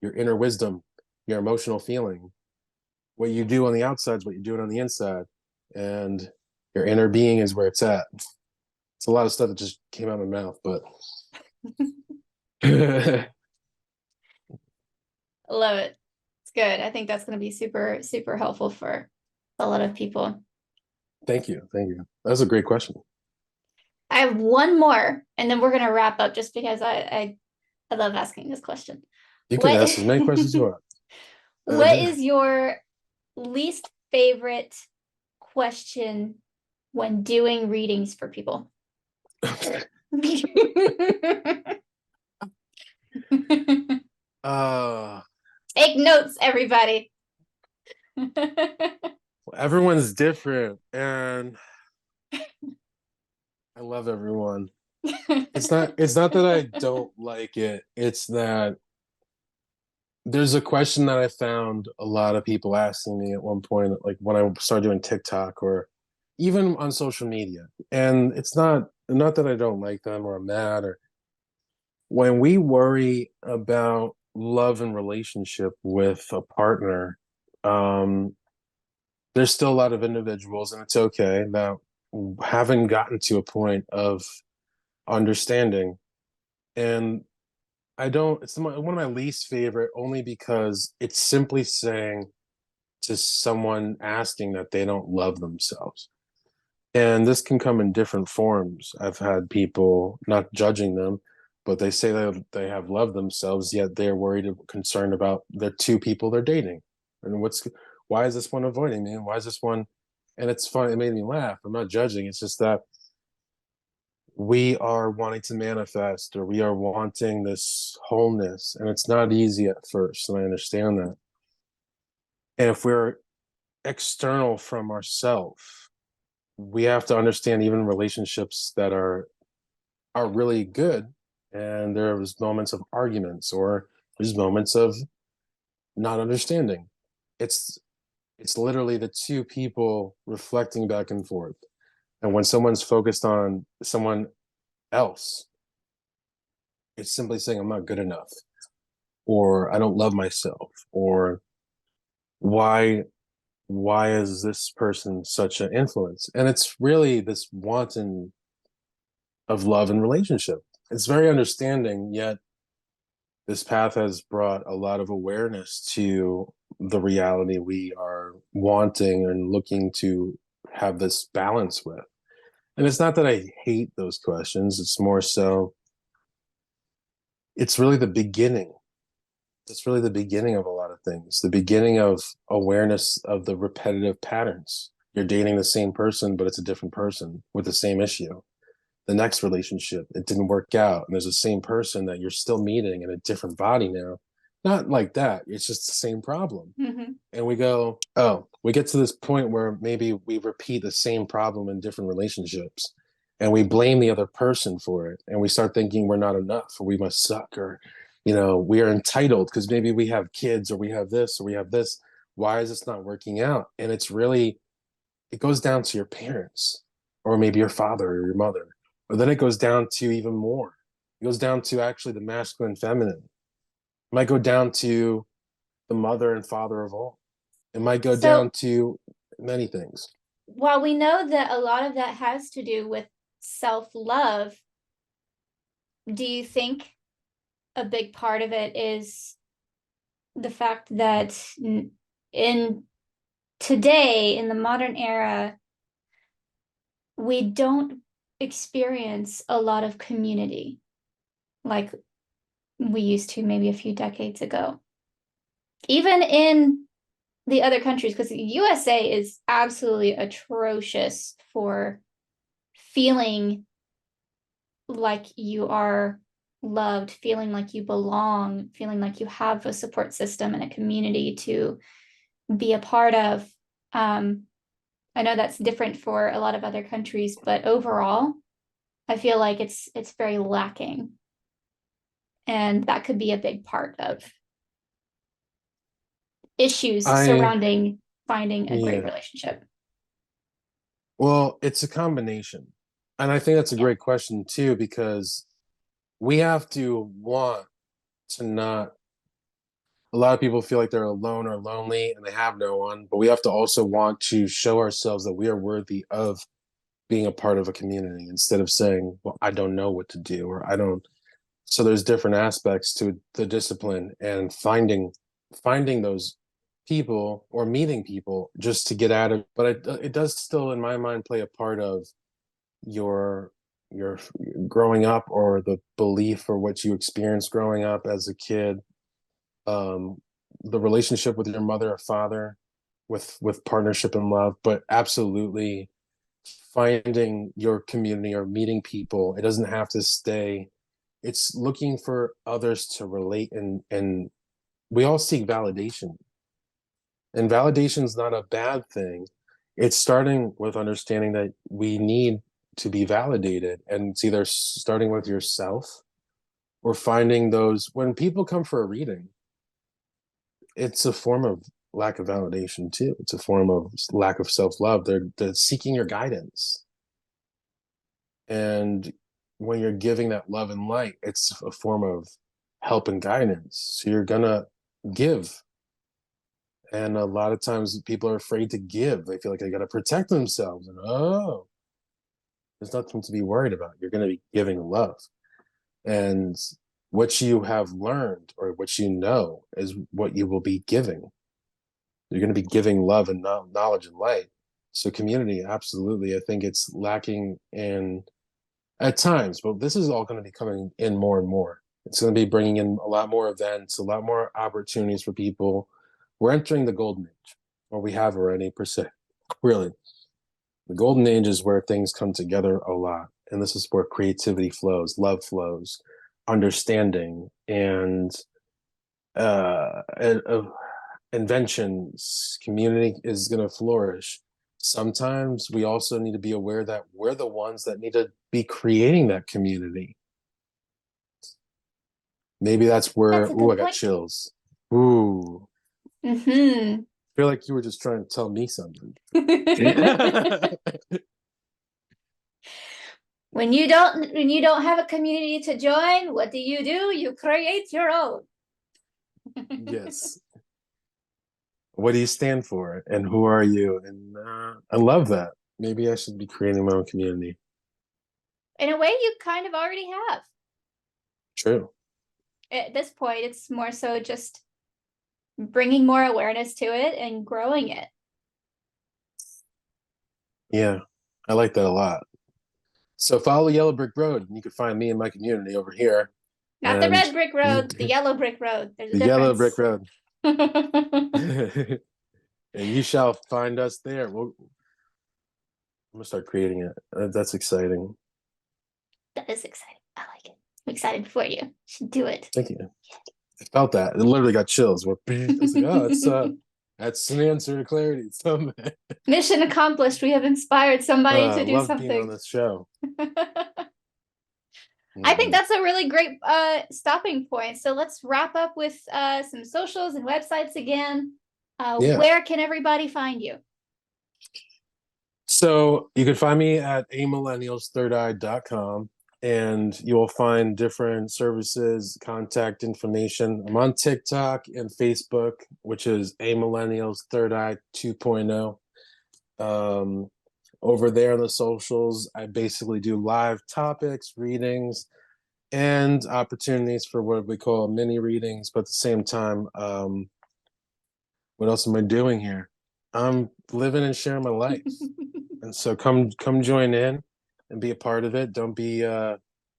your inner wisdom, your emotional feeling. What you do on the outside is what you're doing on the inside. And your inner being is where it's at. It's a lot of stuff that just came out of my mouth, but I love it. It's good. I think that's going to be super, super helpful for a lot of people. Thank you. Thank you. That was a great question. I have one more, and then we're going to wrap up just because I love asking this question. You can What ask as many questions as you what want. is your least favorite question when doing readings for people? uh, Take notes, everybody. Everyone's different, and I love everyone. It's not that I don't like it. It's that there's a question that I found a lot of people asking me at one point, like when I started doing TikTok or even on social media. And it's not that I don't like them or I'm mad or when we worry about love and relationship with a partner, um, there's still a lot of individuals, and it's okay that haven't gotten to a point of understanding. And I don't, it's one of my least favorite only because it's simply saying to someone asking that they don't love themselves. And this can come in different forms. I've had people not judging them, but they say that they have loved themselves, yet they're worried and concerned about the two people they're dating. And why is this one avoiding me? And why is this one? And it's fun. It made me laugh. I'm not judging. It's just that we are wanting to manifest or we are wanting this wholeness. And it's not easy at first. And I understand that. And if we're external from ourselves, we have to understand even relationships that are really good and there's moments of arguments or there's moments of not understanding. It's literally the two people reflecting back and forth, and when someone's focused on someone else, it's simply saying I'm not good enough or I don't love myself or why why is this person such an influence, and it's really this wanting of love and relationship. it's very understanding, yet this path has brought a lot of awareness to the reality we are wanting and looking to have this balance with. And it's not that I hate those questions, it's more so it's really the beginning. It's really the beginning of a lot of things, the beginning of awareness of the repetitive patterns. You're dating the same person, but it's a different person with the same issue. The next relationship, it didn't work out. And there's the same person that you're still meeting in a different body now. Not like that. It's just the same problem. Mm-hmm. And we go, oh, we get to this point where maybe we repeat the same problem in different relationships and we blame the other person for it. And we start thinking we're not enough or we must suck or, we are entitled because maybe we have kids or we have this or we have this. Why is this not working out? And it's really, it goes down to your parents or maybe your father or your mother. Or then it goes down to even more. It goes down to actually the masculine, feminine. It might go down to the mother and father of all. It might go So down to many things. while we know that a lot of that has to do with self-love, do you think a big part of it is the fact that in today, in the modern era, we don't experience a lot of community like we used to maybe a few decades ago? Even in the other countries, because the USA is absolutely atrocious for feeling like you are loved, feeling like you belong, feeling like you have a support system and a community to be a part of. I know that's different for a lot of other countries, but overall, I feel like it's very lacking. And that could be a big part of issues I, surrounding finding a great yeah. relationship. Well, it's a combination. And I think that's a Yeah. great question too, because we have to want to not, a lot of people feel like they're alone or lonely and they have no one, but we have to also want to show ourselves that we are worthy of being a part of a community instead of saying, well, I don't know what to do or I don't. So there's different aspects to the discipline and finding those people or meeting people just to get out of, but it does still in my mind play a part of your your growing up or the belief or what you experienced growing up as a kid, um the relationship with your mother or father, with partnership and love, but absolutely finding your community or meeting people. It doesn't have to stay, it's looking for others to relate, and we all seek validation, and validation is not a bad thing. It's starting with understanding that we need to be validated, and it's either starting with yourself or finding those when people come for a reading, it's a form of lack of validation too. It's a form of lack of self-love. They're seeking your guidance, and when you're giving that love and light, it's a form of help and guidance, so you're gonna give. And a lot of times people are afraid to give. They feel like they got to protect themselves. And oh, there's nothing to be worried about. You're going to be giving love. And what you have learned or what you know is what you will be giving. You're going to be giving love and knowledge and light. So community, absolutely. I think it's lacking in at times, but this is all going to be coming in more and more. It's going to be bringing in a lot more events, a lot more opportunities for people. We're entering the golden age, or we have already per se. Really, the golden age is where things come together a lot, and this is where creativity flows, love flows, understanding, and uh, uh inventions. Community is going to flourish. Sometimes we also need to be aware that we're the ones that need to be creating that community. Maybe that's where, That's a ooh, good I got point. chills. Ooh, Mm-hmm. I feel like you were just trying to tell me something. When you don't have a community to join, what do? You create your own. Yes. What do you stand for? And who are you? And I love that. Maybe I should be creating my own community. In a way, you kind of already have. True. At this point, it's more so just bringing more awareness to it and growing it. Yeah, I like that a lot. So follow Yellow Brick Road, and you can find me and my community over here. Not the And red brick you, road, the yellow brick road. There's a the Yellow Brick difference. Road, That and you shall find us there. I'm gonna start creating it. That's exciting. is exciting. I like it. I'm excited for you. Should do it. Thank you. I felt that. It literally got chills. I was like, oh, that's an answer to clarity. Mission accomplished. We have inspired somebody to do Love being on something. this show. I think that's a really great stopping point. So let's wrap up with some socials and websites again. Yeah. Where can everybody find you? So you can find me at amillennialsthirdeye.com, and you will find different services, contact information. I'm on TikTok and Facebook, which is a millennials third eye 2.0. Over there on the socials, I basically do live topics, readings, and opportunities for what we call mini readings. But at the same time, what else am I doing here? I'm living and sharing my life. And so come join in and be a part of it. Don't be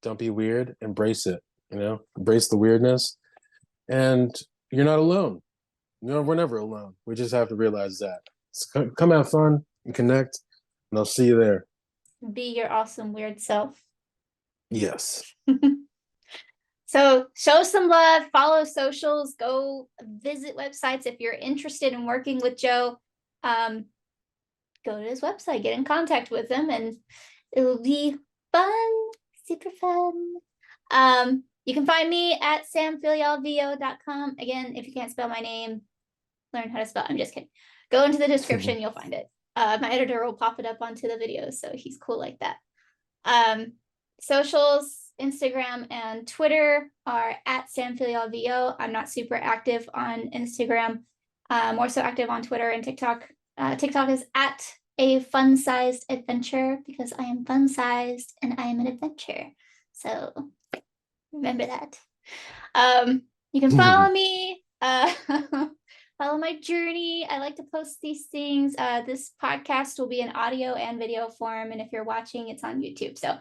weird. Embrace it. Embrace the weirdness. And you're not alone. We're never alone. We just have to realize that. So come have fun and connect, and I'll see you there. Be your awesome weird self. Yes. So show some love, follow socials, go visit websites if you're interested in working with Joe. Go to his website, get in contact with him, and it will be fun, super fun. You can find me at samphilialvo.com. Again, if you can't spell my name, learn how to spell. I'm just kidding. Go into the description, you'll find it. My editor will pop it up onto the video, so he's cool like that. Socials, Instagram and Twitter are at samphilialvo. I'm not super active on Instagram, more so active on Twitter and TikTok. TikTok is at a fun-sized adventure because I am fun-sized and I am an adventure. So remember that. You can follow me, follow my journey. I like to post these things. This podcast will be in audio and video form, and if you're watching, it's on YouTube. So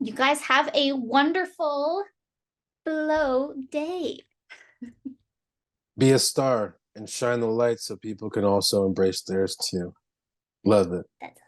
you guys have a wonderful flow day. Be a star and shine the light so people can also embrace theirs too. Love it. That's